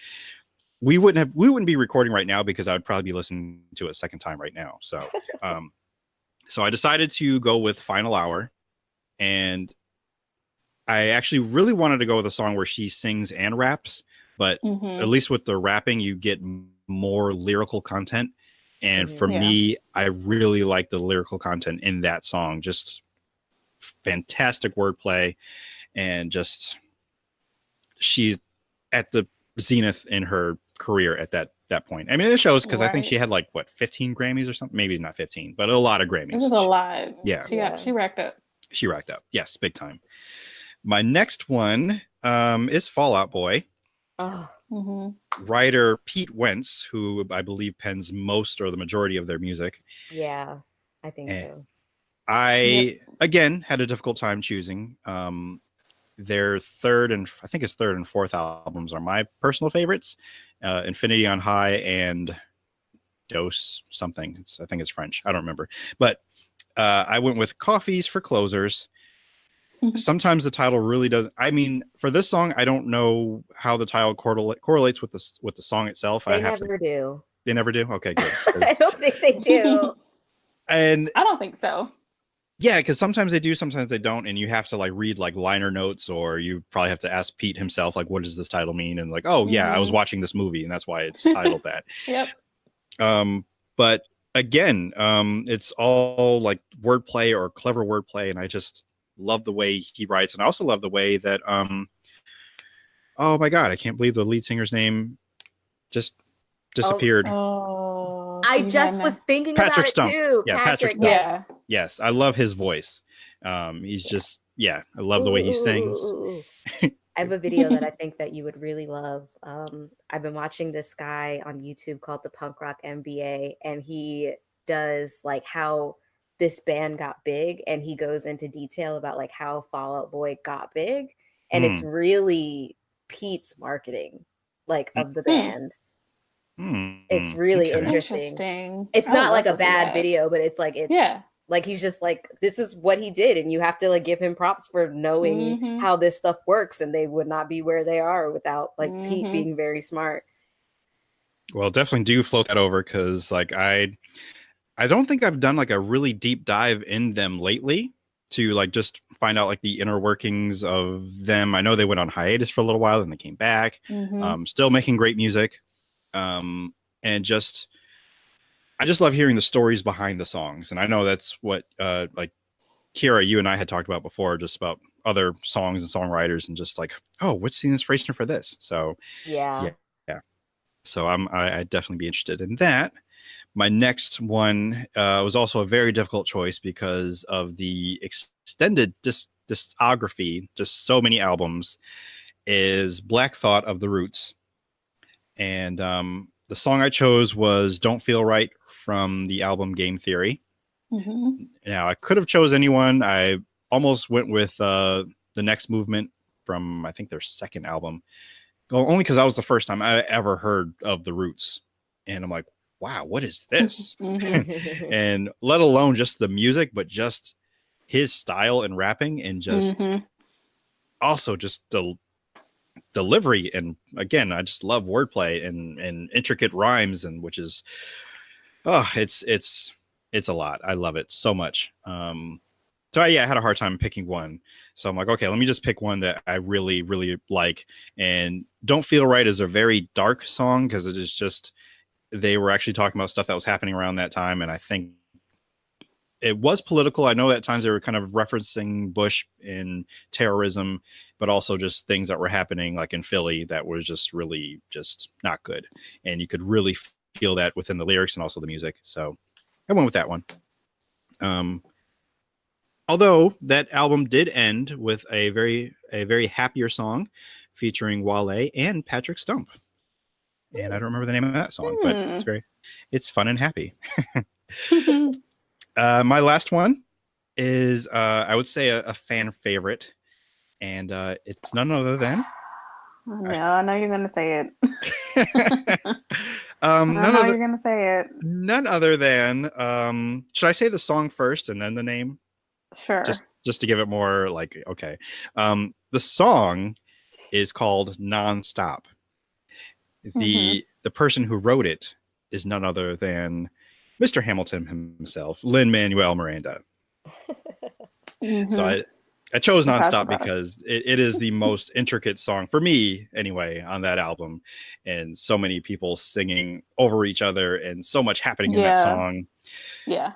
we wouldn't be recording right now because I would probably be listening to it a second time right now. So so I decided to go with Final Hour, and I actually really wanted to go with a song where she sings and raps, but at least with the rapping, you get more lyrical content. And for me, I really like the lyrical content in that song. Just fantastic wordplay, and just she's at the zenith in her career at that point. I mean, it shows because I think she had 15 Grammys or something. Maybe not 15, but a lot of Grammys.
It was a lot.
Yeah.
She racked up.
She racked up. Yes, big time. My next one is Fall Out Boy.
Oh.
Writer Pete Wentz, who I believe pens most or the majority of their music.
Yeah, I think so.
I again had a difficult time choosing. Their third and fourth albums are my personal favorites. Infinity on High and Dose something. I think it's French. I don't remember. But I went with Coffees for Closers. Sometimes the title really doesn't. I mean, for this song, I don't know how the title correlates with the song itself.
They never do.
They never do? Okay, good.
I don't think they do.
And
I don't think so.
Yeah, because sometimes they do, sometimes they don't, and you have to read liner notes, or you probably have to ask Pete himself, what does this title mean? And I was watching this movie, and that's why it's titled that.
Yep.
But again, it's all wordplay or clever wordplay, and I just love the way he writes, and I also love the way that oh my god, I can't believe the lead singer's name just disappeared.
I just was thinking
Patrick
about
Stump.
it too.
Yeah, Patrick Stump.
Yeah.
Yes, I love his voice. He's just I love the way he sings.
I have a video that I think that you would really love. I've been watching this guy on YouTube called the Punk Rock MBA, and he does how this band got big, and he goes into detail about how Fall Out Boy got big, and it's really Pete's marketing of the band. It's really interesting.
Interesting.
It's not a bad video, but it's Like, he's just like, this is what he did, and you have to like give him props for knowing how this stuff works, and they would not be where they are without like Pete being very smart.
Well, definitely do float that over, because like I don't think I've done like a really deep dive in them lately to like just find out like the inner workings of them. I know they went on hiatus for a little while and they came back, still making great music. And I just love hearing the stories behind the songs. And I know that's what like Keyerra, you and I had talked about before, just about other songs and songwriters, and just like, oh, what's the inspiration for this? So yeah. So I'd definitely be interested in that. My next one was also a very difficult choice because of the extended discography, just so many albums, is Black Thought of the Roots. And the song I chose was Don't Feel Right from the album Game Theory. Now, I could have chose anyone. I almost went with The Next Movement from, I think, their second album. Only because that was the first time I ever heard of the Roots. And I'm like, wow, what is this? And let alone just the music, but just his style and rapping, and just also just the delivery. And again, I just love wordplay and intricate rhymes, and which is, it's a lot. I love it so much. So I had a hard time picking one. So I'm like, okay, let me just pick one that I really, really like. And Don't Feel Right is a very dark song, because it is just, they were actually talking about stuff that was happening around that time. And I think it was political. I know at times they were kind of referencing Bush and terrorism, but also just things that were happening like in Philly that was just really just not good. And you could really feel that within the lyrics and also the music. So I went with that one. Although that album did end with a very happier song featuring Wale and Patrick Stump. And I don't remember the name of that song, but it's fun and happy. My last one is, I would say, a fan favorite, and it's none other than.
I know you're gonna say it.
You're
gonna say it.
None other than. Should I say the song first and then the name?
Sure.
Just to give it more like, okay. The song is called Nonstop. The person who wrote it is none other than Mr. Hamilton himself, Lin-Manuel Miranda. So I chose Nonstop because it is the most intricate song for me anyway on that album, and so many people singing over each other and so much happening in that song.
Yeah.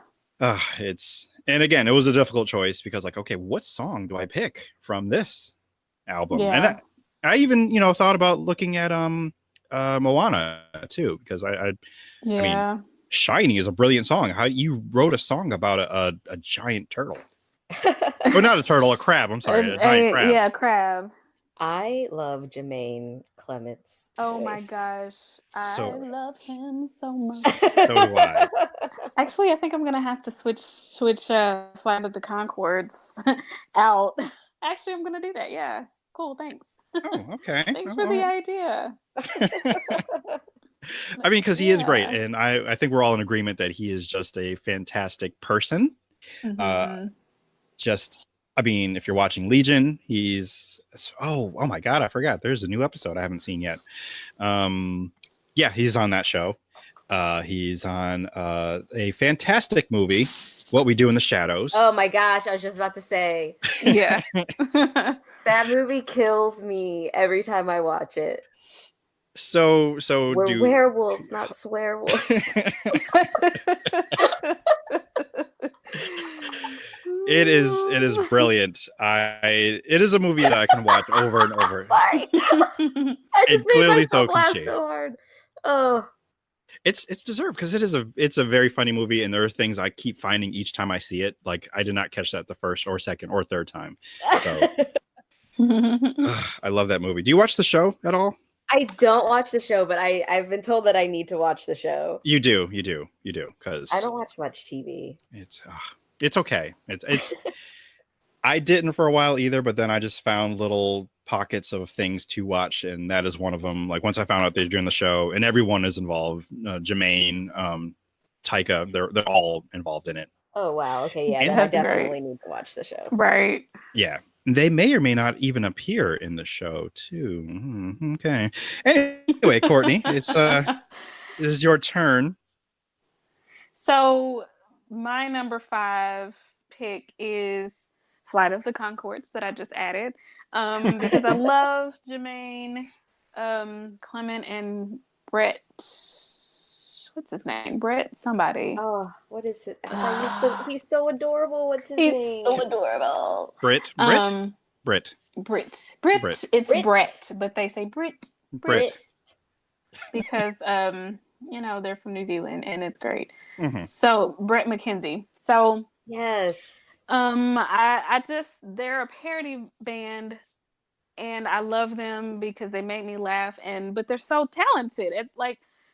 And again, it was a difficult choice because like, okay, what song do I pick from this album?
Yeah.
And I even, thought about looking at Moana too, because I mean, Shiny is a brilliant song. How you wrote a song about a giant turtle? Oh, not a turtle, a crab. I'm sorry, a giant crab.
Yeah, crab.
I love Jermaine Clement's
Oh
voice.
my gosh, I love him so much.
So do I.
Actually, I think I'm gonna have to switch Flight of the Conchords out. Actually, I'm gonna do that. Yeah, cool. Thanks.
Oh, okay.
Thanks for the idea.
I mean, because he is great, and I think we're all in agreement that he is just a fantastic person. I mean, if you're watching Legion, he's oh my god, I forgot. There's a new episode I haven't seen yet. He's on that show. He's on a fantastic movie, What We Do in the Shadows.
Oh my gosh, I was just about to say.
Yeah.
That movie kills me every time I watch it.
So
we're werewolves, not swearwolves.
It is brilliant. It is a movie that I can watch over and over.
Sorry. I just made myself laugh so hard. Oh.
It's deserved because it's a very funny movie, and there are things I keep finding each time I see it. Like I did not catch that the first or second or third time. So I love that movie. Do you watch the show at all?
I don't watch the show, but I've been told that I need to watch the show.
You do, because
I don't watch much TV.
It's okay. It's I didn't for a while either, but then I just found little pockets of things to watch, and that is one of them. Like once I found out they're doing the show, and everyone is involved. Jermaine, Taika, they're all involved in it.
Oh wow. Okay, yeah.
And
Then I
That's great.
definitely need to watch the show.
Right.
yeah, they may or may not even appear in the show too. Okay. Anyway, Kortney, it is your turn.
So my number 5 pick is Flight of the Conchords that I just added. Because I love Jermaine, Clement, and Brett. What's his name? Brett somebody.
Oh, what is it? He's so adorable. What's his
He's
name?
so adorable.
Brit.
Brit.
Brit.
It's
Brit.
Brett, but they say Brit
Brit.
because they're from New Zealand and it's great.
Mhm.
So Brett McKenzie. So
Yes.
I just they're a parody band and I love them because they make me laugh but they're so talented.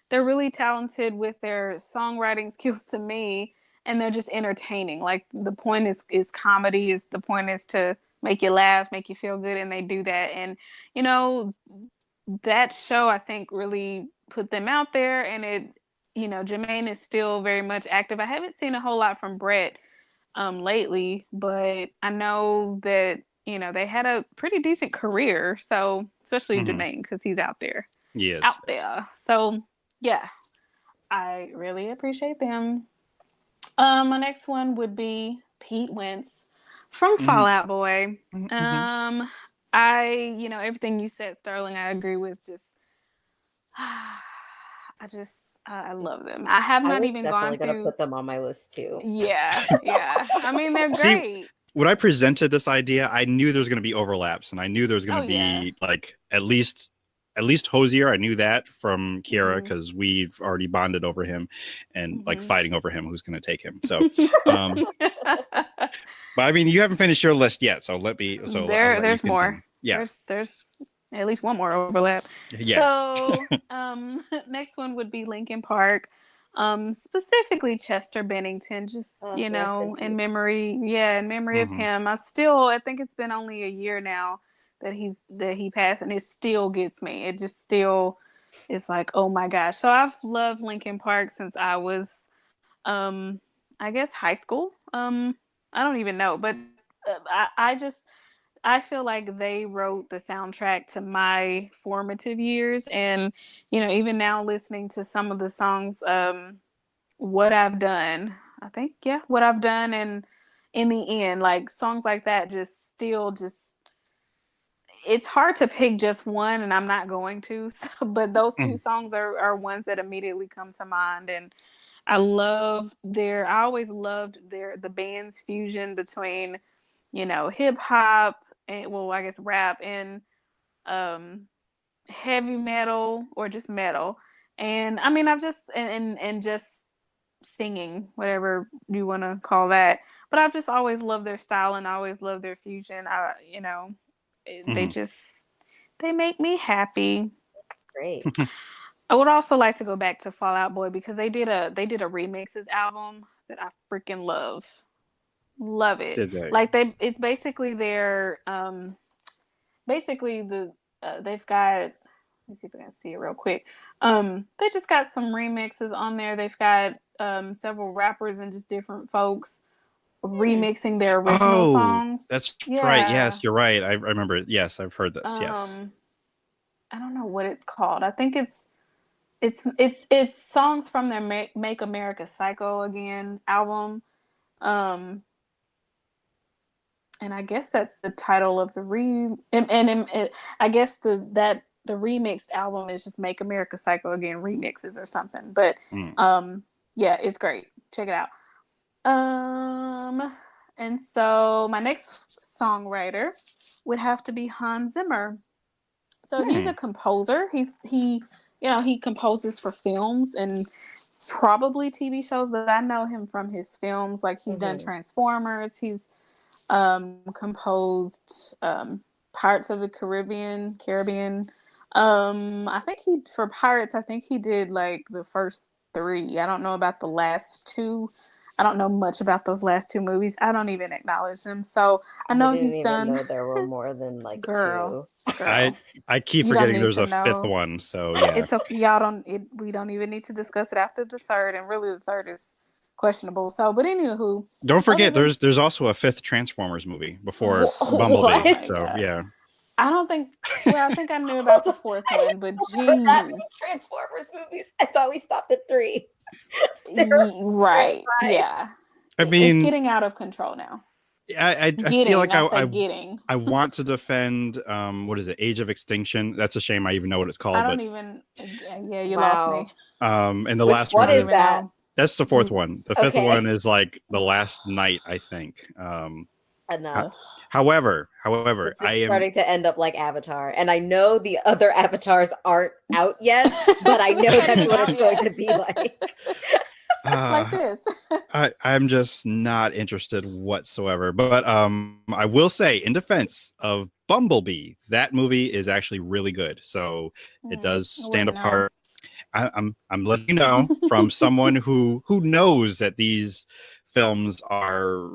They're really talented with their songwriting skills to me, and they're just entertaining. Like the point is comedy, the point is to make you laugh, make you feel good, and they do that. And that show I think really put them out there, and Jermaine is still very much active. I haven't seen a whole lot from Brett lately, but I know that they had a pretty decent career. So especially Jermaine, because he's out there.
Yes.
Out there. So yeah, I really appreciate them. My next one would be Pete Wentz from Fall Out Boy. Everything you said, Sterling, I agree with. I love them. I have not even gone through.
Gonna put them on my list too.
Yeah. I mean, they're great.
See, when I presented this idea, I knew there was going to be overlaps, and I knew there was going to be like at least Hosier. I knew that from Keyerra because we've already bonded over him and like fighting over him who's going to take him. So, but I mean, you haven't finished your list yet, so let me. So
there's more.
Yeah,
there's at least one more overlap.
Yeah.
So, next one would be Linkin Park, specifically Chester Bennington. Just in memory, of him. I think it's been only a year now that he passed, and it still gets me. It just still is like, oh my gosh. So I've loved Linkin Park since I was, I guess high school. I don't even know, but I feel like they wrote the soundtrack to my formative years. And, even now listening to some of the songs, What I've Done, I think, What I've Done. And in the end, like songs like that it's hard to pick just one, and I'm not going to. But those two songs are ones that immediately come to mind. And I always loved the band's fusion between, hip hop and I guess rap and heavy metal or just metal. And I mean, I've just and just singing, whatever you want to call that. But I've just always loved their style and I always loved their fusion. They make me happy.
Great.
I would also like to go back to Fall Out Boy because they did a remixes album that I freaking love. Love it.
Did they?
Like it's basically their they've got, let me see if I can see it real quick. They just got some remixes on there. They've got several rappers and just different folks remixing their original songs.
That's right. Yes, you're right. I remember it. Yes, I've heard this. Yes.
I don't know what it's called. I think it's songs from their Make America Psycho Again album. And I guess that's the title of the I guess the remixed album is just Make America Psycho Again remixes or something. But it's great. Check it out. And so my next songwriter would have to be Hans Zimmer. So he's a composer. He composes for films and probably TV shows, but I know him from his films. Like he's done Transformers. He's composed Pirates of the Caribbean. I think for Pirates, I think he did like the first 3. I don't know about the last 2. I don't know much about those last 2 movies. I don't even acknowledge them. So I know he's done.
Know there were more than like 2.
I keep forgetting there's a 5th one. So yeah,
it's okay. We don't even need to discuss it after the 3rd. And really, the 3rd is questionable. So, but anywho,
don't forget, there's also a 5th Transformers movie before Bumblebee.
What?
So yeah.
I don't think. Well, I think I knew about the 4th one, but geez,
Transformers movies. I thought we stopped at 3.
Right? Yeah.
I mean,
it's getting out of control now.
I feel like I
want
to defend what is it, Age of Extinction. That's a shame I even know what it's called.
I don't even. Yeah, you lost me.
And the last
one
one
is that?
That's the 4th one. The 5th one is like The Last Night, I think.
Enough.
However,
it's starting to end up like Avatar, and I know the other Avatars aren't out yet, but I know that's what it's going to be like.
Like this.
I'm just not interested whatsoever. But I will say, in defense of Bumblebee, that movie is actually really good. So it does stand apart. I'm letting you know from someone who knows that these films are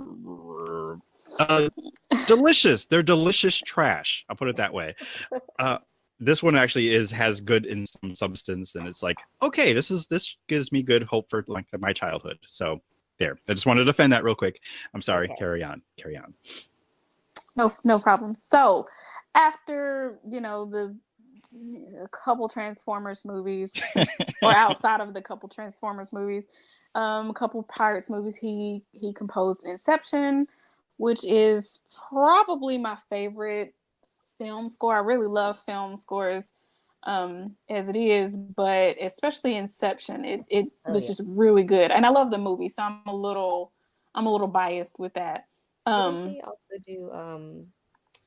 delicious. They're delicious trash. I'll put it that way. This one actually has good in some substance, and it's like, okay, this gives me good hope for like my childhood. So there. I just wanted to defend that real quick. I'm sorry. Okay. Carry on.
No problem. So after the couple Transformers movies, or outside of the couple Transformers movies, a couple Pirates movies, he composed Inception, which is probably my favorite film score. I really love film scores as it is, but especially Inception, it was just really good, and I love the movie, so I'm a little biased with that.
Didn't he also do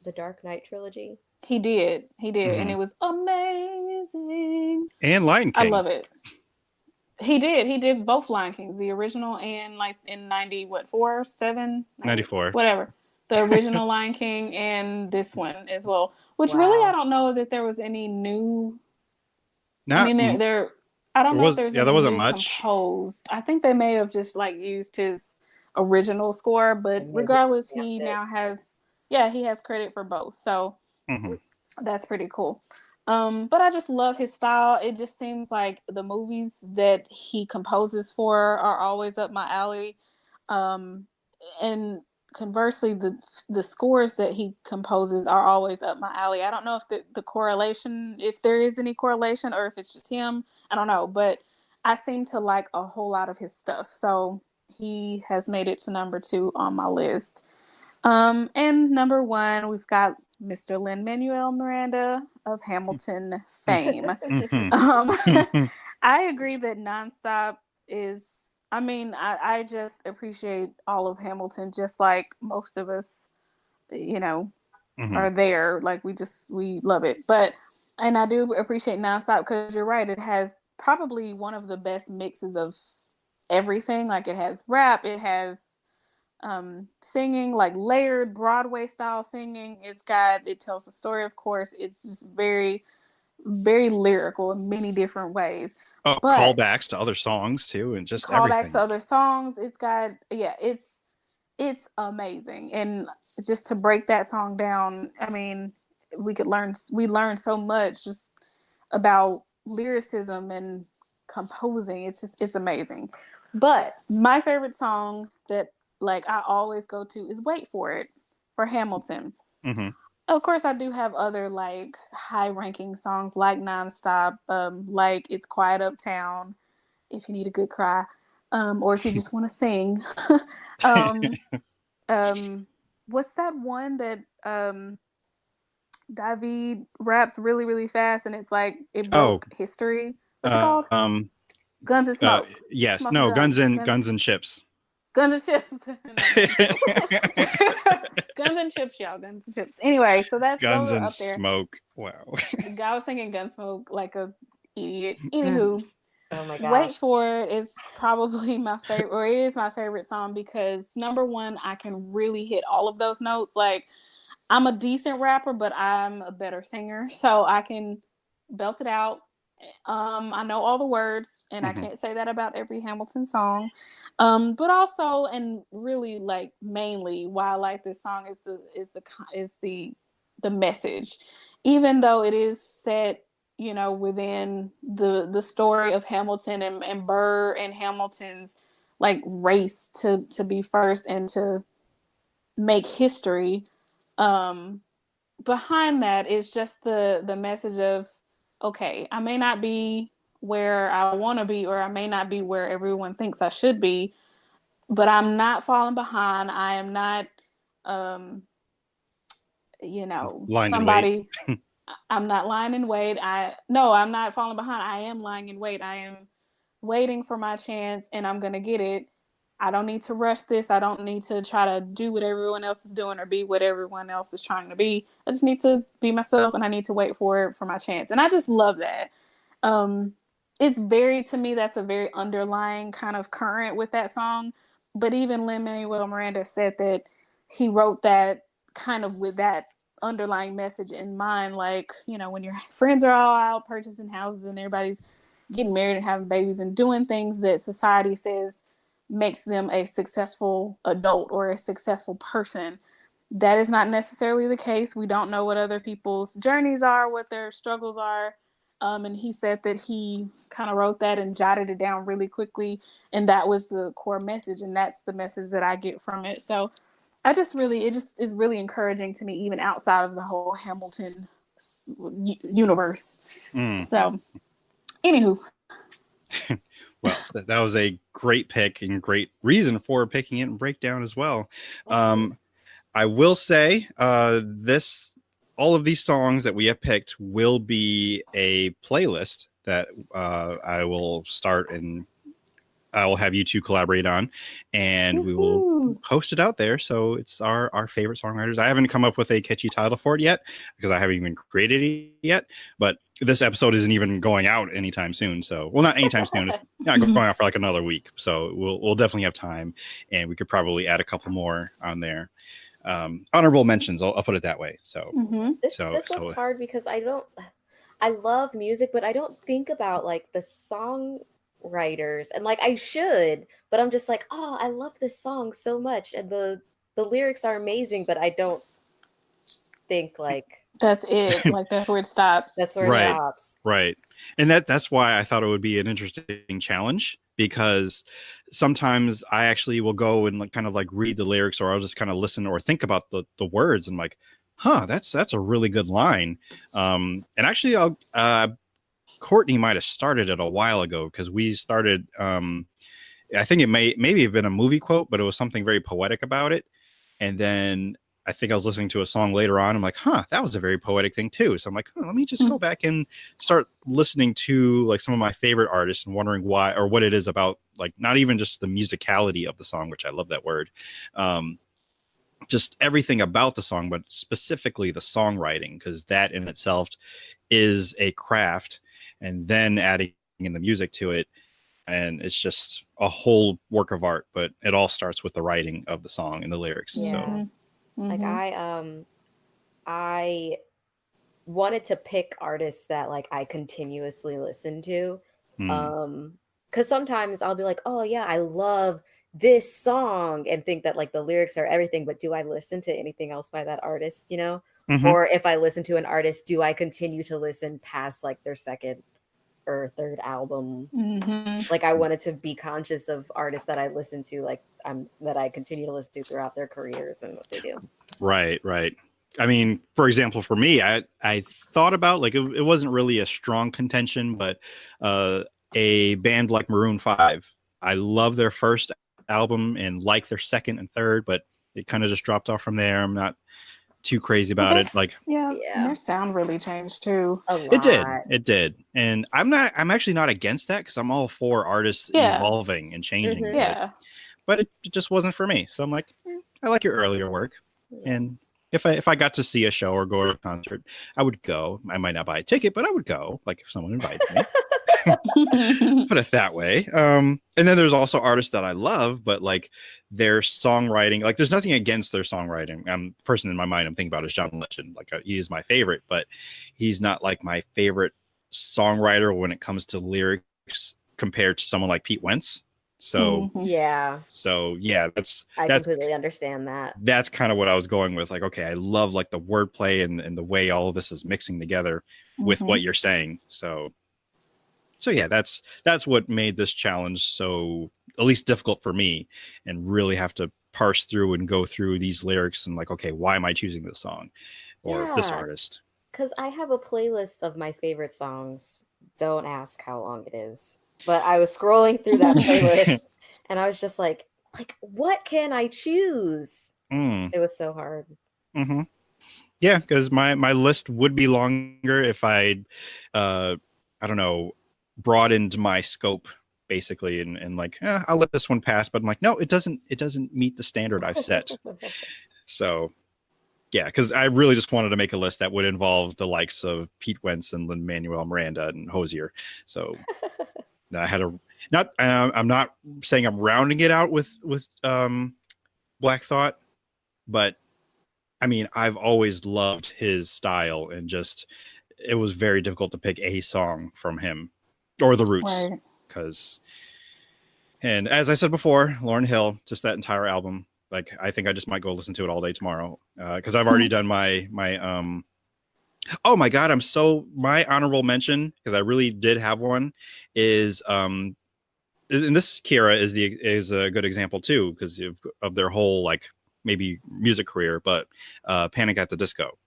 the Dark Knight trilogy?
He did, and it was amazing.
And Lion King,
I love it. He did both Lion Kings, the original and like in 94, whatever. The original Lion King and this one as well. Which really, I don't know that there was any new. I don't know if there's any
there wasn't
new
much
composed. I think they may have just like used his original score, but regardless, he now has credit for both. So that's pretty cool. But I just love his style. It just seems like the movies that he composes for are always up my alley. And conversely, the scores that he composes are always up my alley. I don't know if the correlation, if there is any correlation, or if it's just him. I don't know, but I seem to like a whole lot of his stuff. So he has made it to number 2 on my list. And number 1, we've got Mr. Lin-Manuel Miranda of Hamilton fame. I agree that Nonstop is, I just appreciate all of Hamilton, just like most of us, are there. Like we love it. And I do appreciate Nonstop because you're right. It has probably one of the best mixes of everything. Like it has rap, it has singing, like layered Broadway style singing. It tells a story, of course. It's just very, very lyrical in many different ways.
But callbacks to other songs too, and just callbacks everything.
To other songs. It's amazing. And just to break that song down, we learn so much just about lyricism and composing. It's amazing. But my favorite song that I always go to is Wait For It for Hamilton. Of course, I do have other high-ranking songs like Nonstop, like It's Quiet Uptown, if you need a good cry, or if you just want to sing. What's that one that David raps really, really fast, and it's like it broke history? What's it called? Guns and Smoke.
Yes, Guns and Ships.
Guns and Chips. Guns and Chips, y'all. Guns and Chips. Anyway, so that's
Guns and
up there.
Smoke. Wow.
I was thinking Gunsmoke like a idiot. Anywho,
oh my gosh.
Wait For It is probably my favorite, or it is my favorite song because number 1, I can really hit all of those notes. Like I'm a decent rapper, but I'm a better singer, so I can belt it out. I know all the words, and I can't say that about every Hamilton song. But also, and really, mainly, why I like this song is the message. Even though it is set, within the story of Hamilton and Burr and Hamilton's like race to be first and to make history. Behind that is just the message of, okay, I may not be where I want to be, or I may not be where everyone thinks I should be, but I'm not falling behind. I am not,
lying in
somebody. I'm not lying in wait. I'm not falling behind. I am lying in wait. I am waiting for my chance, and I'm gonna get it. I don't need to rush this. I don't need to try to do what everyone else is doing or be what everyone else is trying to be. I just need to be myself, and I need to wait for my chance. And I just love that. It's to me, that's a very underlying kind of current with that song. But even Lin-Manuel Miranda said that he wrote that kind of with that underlying message in mind. Like, when your friends are all out purchasing houses and everybody's getting married and having babies and doing things that society says makes them a successful adult or a successful person. That is not necessarily the case. We don't know what other people's journeys are, what their struggles are. And he said that he kind of wrote that and jotted it down really quickly. And that was the core message. And that's the message that I get from it. So it just is really encouraging to me, even outside of the whole Hamilton universe. So, anywho.
Well, that was a great pick and great reason for picking it and breakdown as well. I will say all of these songs that we have picked will be a playlist that I will start, and I will have you two collaborate on, and we will post it out there. So it's our favorite songwriters. I haven't come up with a catchy title for it yet because I haven't even created it yet, but this episode isn't even going out anytime soon. So, well, not anytime soon. It's not going out for like another week. So we'll definitely have time, and we could probably add a couple more on there. Honorable mentions. I'll put it that way. So,
this was hard because I love music, but I don't think about like the songwriters, and like I should, but I'm just like, oh, I love this song so much, and the lyrics are amazing, but I don't think like
that's it. Like that's where it stops.
That's where it stops.
Right. And that's why I thought it would be an interesting challenge, because sometimes I actually will go and kind of like read the lyrics, or I'll just kind of listen or think about the words and like, that's a really good line. And actually Kortney might have started it a while ago, because we started, I think it maybe have been a movie quote, but it was something very poetic about it. And then I think I was listening to a song later on. I'm like, that was a very poetic thing too. So I'm like, let me just go back and start listening to like some of my favorite artists and wondering why, or what it is about, like, not even just the musicality of the song, which I love that word. Just everything about the song, but specifically the songwriting, because that in itself is a craft, and then adding in the music to it. And it's just a whole work of art, but it all starts with the writing of the song and the lyrics.
Yeah.
So
like I wanted to pick artists that like I continuously listen to. Because sometimes I'll be like, oh yeah, I love this song, and think that like the lyrics are everything, but do I listen to anything else by that artist, or if I listen to an artist, do I continue to listen past like their second or third album? Like I wanted to be conscious of artists that I listen to, like that I continue to listen to throughout their careers and what they do.
Right. I mean, for example, for me, I thought about, like, it wasn't really a strong contention, but a band like Maroon 5, I love their first album and like their second and third, but it kind of just dropped off from there. I'm not too crazy about it. Like,
their sound really changed too.
It did. And I'm actually not against that, because I'm all for artists evolving and changing. But it just wasn't for me. So I'm like, I like your earlier work. And if I got to see a show or go to a concert, I would go. I might not buy a ticket, but I would go, like if someone invited me. Put it that way. And then there's also artists that I love, but like their songwriting, like there's nothing against their songwriting. The person in my mind I'm thinking about is John Legend. Like he is my favorite, but he's not like my favorite songwriter when it comes to lyrics compared to someone like Pete Wentz. So that's
I completely understand that.
That's kind of what I was going with. Like, okay, I love like the wordplay and the way all of this is mixing together with what you're saying. So yeah, that's what made this challenge so at least difficult for me, and really have to parse through and go through these lyrics and like, okay, why am I choosing this song or this artist?
Because I have a playlist of my favorite songs. Don't ask how long it is. But I was scrolling through that playlist and I was just like, what can I choose? It was so hard.
Mm-hmm. Yeah, because my list would be longer if I don't know, broadened my scope basically, and like, I'll let this one pass. But I'm like, no, it doesn't meet the standard I've set. So yeah, because I really just wanted to make a list that would involve the likes of Pete Wentz and Lin-Manuel Miranda and Hozier. So I had I'm not saying I'm rounding it out with Black Thought, but I mean, I've always loved his style, and just it was very difficult to pick a song from him or the Roots, because, and as I said before, Lauryn Hill, just that entire album. Like, I think I just might go listen to it all day tomorrow, because I've already done my oh my God, my honorable mention, because I really did have one, is and this Keyerra is a good example too, because of their whole like maybe music career, but Panic at the Disco.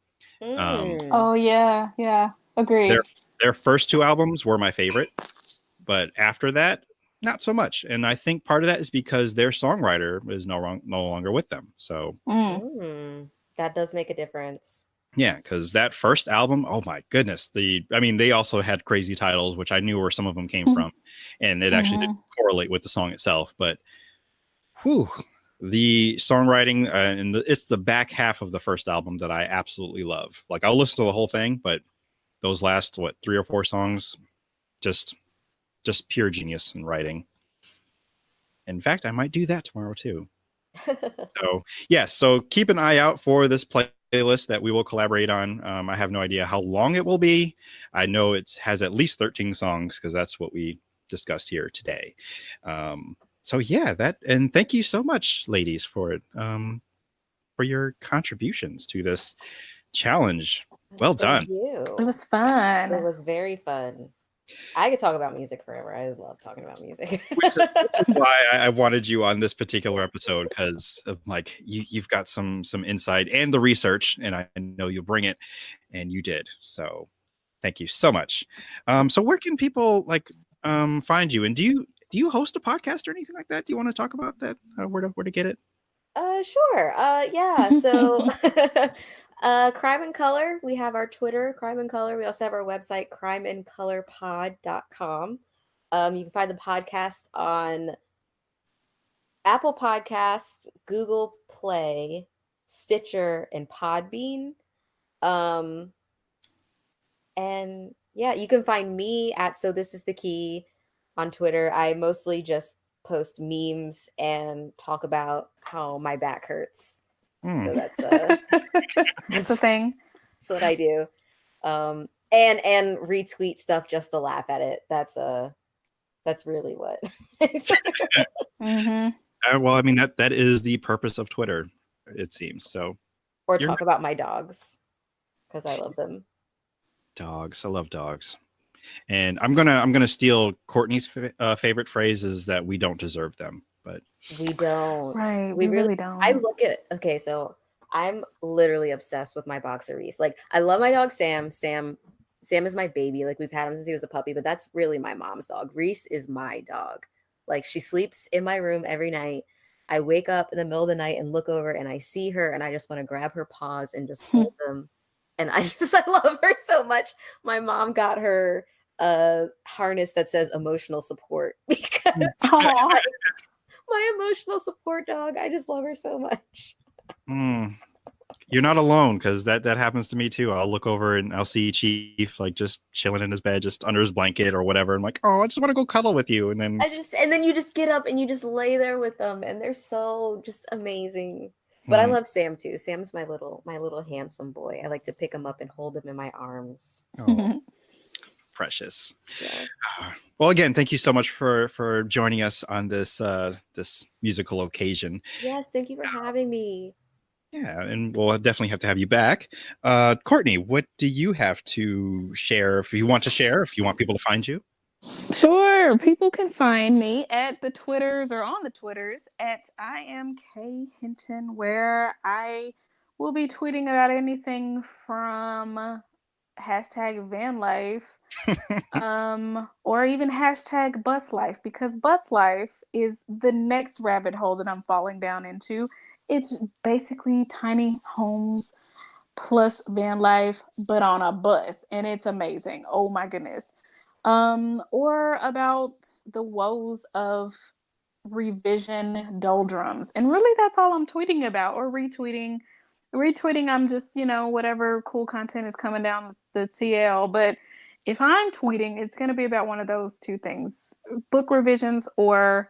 Oh yeah, agreed.
Their first two albums were my favorite, but after that, not so much. And I think part of that is because their songwriter is no longer with them. So
that does make a difference.
Yeah, because that first album, oh my goodness. They also had crazy titles, which I knew where some of them came from, and it actually didn't correlate with the song itself. But the songwriting, and it's the back half of the first album that I absolutely love. Like, I'll listen to the whole thing, but those last 3 or 4 songs, just pure genius in writing. In fact, I might do that tomorrow too. So yeah, so keep an eye out for this playlist that we will collaborate on. I have no idea how long it will be. I know it has at least 13 songs, because that's what we discussed here today. So yeah, and thank you so much, ladies, for it, for your contributions to this challenge. Well done.
Thank you.
It was fun.
It was very fun. I could talk about music forever. I love talking about music.
Which is why I wanted you on this particular episode, because like you've got some insight and the research, and I know you'll bring it, and you did. So thank you so much. So where can people find you? And do you host a podcast or anything like that? Do you want to talk about that? Where to get it?
Sure. Yeah. So Crime and Color. We have our Twitter, Crime and Color. We also have our website, crimeandcolorpod.com. You can find the podcast on Apple Podcasts, Google Play, Stitcher, and Podbean. And yeah, you can find me at So This Is the Key on Twitter. I mostly just post memes and talk about how my back hurts. So that's
the thing.
That's what I do. And retweet stuff just to laugh at it. That's really what.
Well, I mean, that is the purpose of Twitter, it seems. So,
or talk about my dogs, because I love them.
Dogs, I love dogs. And I'm gonna steal Kortney's favorite phrase, is that we don't deserve them, but
we don't.
Right, we really don't.
I look at so I'm literally obsessed with my boxer Reese. Like, I love my dog Sam. Sam is my baby. Like, we've had him since he was a puppy, but that's really my mom's dog. Reese is my dog. Like, she sleeps in my room every night. I wake up in the middle of the night and look over and I see her and I just want to grab her paws and just hold them. And I love her so much. My mom got her a harness that says emotional support, because my emotional support dog. I just love her so much.
You're not alone, because that happens to me too. I'll look over and I'll see Chief just chilling in his bed, just under his blanket or whatever. I'm like, oh, I just want to go cuddle with you. And then
you just get up and you just lay there with them, and they're so just amazing. But I love Sam too. Sam's my little handsome boy. I like to pick him up and hold him in my arms.
Oh, precious.
Yes.
Well, again, thank you so much for joining us on this musical occasion.
Yes, thank you for having me.
Yeah, and we'll definitely have to have you back. Kortney, what do you have to share? If you want people to find you?
Sure. People can find me at the Twitters or on the Twitters at I am Kay Hinton, where I will be tweeting about anything from hashtag van life, or even hashtag bus life, because bus life is the next rabbit hole that I'm falling down into. It's basically tiny homes plus van life, but on a bus, and it's amazing. Oh my goodness. Or about the woes of revision doldrums. And really that's all I'm tweeting about, or retweeting. Retweeting, I'm just, whatever cool content is coming down the TL. But if I'm tweeting, it's going to be about one of those two things: book revisions or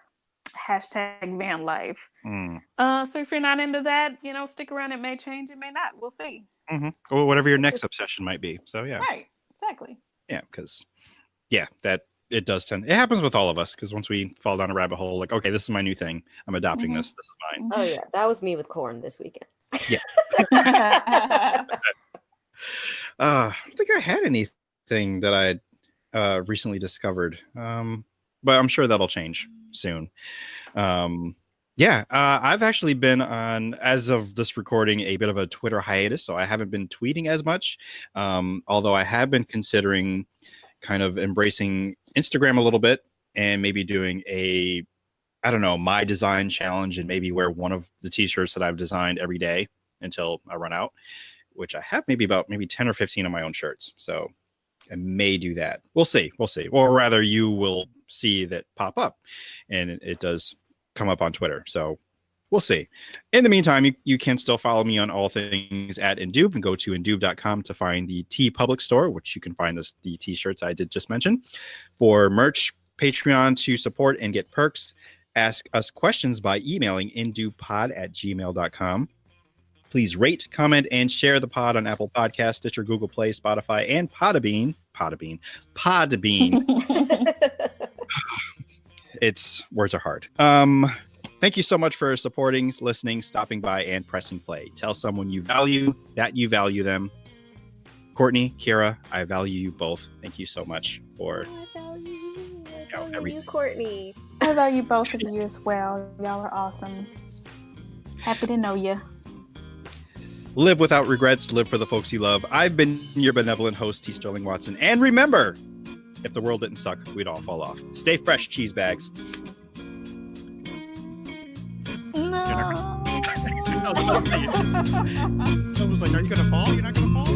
hashtag van life. So if you're not into that, stick around. It may change, it may not. We'll see.
Or whatever your next obsession might be. So yeah.
Right. Exactly.
Yeah, because that it does tend. It happens with all of us, because once we fall down a rabbit hole, like, okay, this is my new thing. I'm adopting this. This is mine.
Oh yeah, that was me with corn this weekend.
Yeah. I don't think I had anything that I recently discovered, but I'm sure that'll change soon. I've actually been on, as of this recording, a bit of a Twitter hiatus, so I haven't been tweeting as much, although I have been considering kind of embracing Instagram a little bit and maybe doing my design challenge, and maybe wear one of the t-shirts that I've designed every day until I run out, which I have maybe 10 or 15 of my own shirts. So I may do that. We'll see. Or rather, you will see that pop up, and it does come up on Twitter. So we'll see. In the meantime, you can still follow me on all things at Indube, and go to indube.com to find the T Public store, which you can find the t-shirts I did just mention. For merch, Patreon to support and get perks, ask us questions by emailing indubepod@gmail.com. Please rate, comment, and share the pod on Apple Podcasts, Stitcher, Google Play, Spotify, and Podbean. Words are hard. Thank you so much for supporting, listening, stopping by, and pressing play. Tell someone you value that you value them. Kortney, Keyerra, I value you both. Thank you so much for
everything. Kortney.
I value both of you as well. Y'all are awesome. Happy to know you.
Live without regrets. Live for the folks you love. I've been your benevolent host, T. Sterling Watson. And remember, if the world didn't suck, we'd all fall off. Stay fresh, cheese bags.
No.
I was like, are you going to fall? You're not going to fall?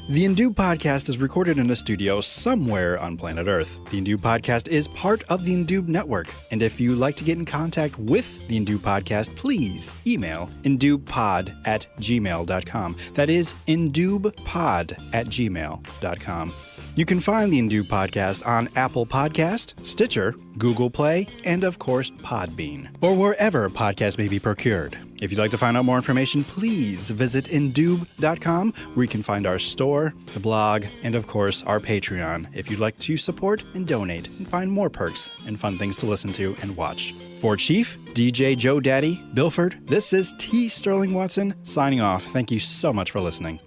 The Indube Podcast is recorded in a studio somewhere on planet Earth. The Indube Podcast is part of the Indube Network. And if you'd like to get in contact with the Indube Podcast, please email indubepod@gmail.com. That is indubepod@gmail.com. You can find the Indube Podcast on Apple Podcast, Stitcher, Google Play, and of course Podbean, or wherever podcasts may be procured. If you'd like to find out more information, please visit indube.com, where you can find our store, the blog, and of course our Patreon, if you'd like to support and donate and find more perks and fun things to listen to and watch. For Chief, DJ Joe Daddy, Bilford, this is T. Sterling Watson signing off. Thank you so much for listening.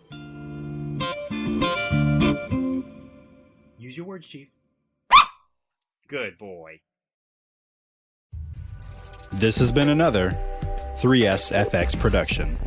Use your words, Chief. Good boy. This has been another 3SFX production.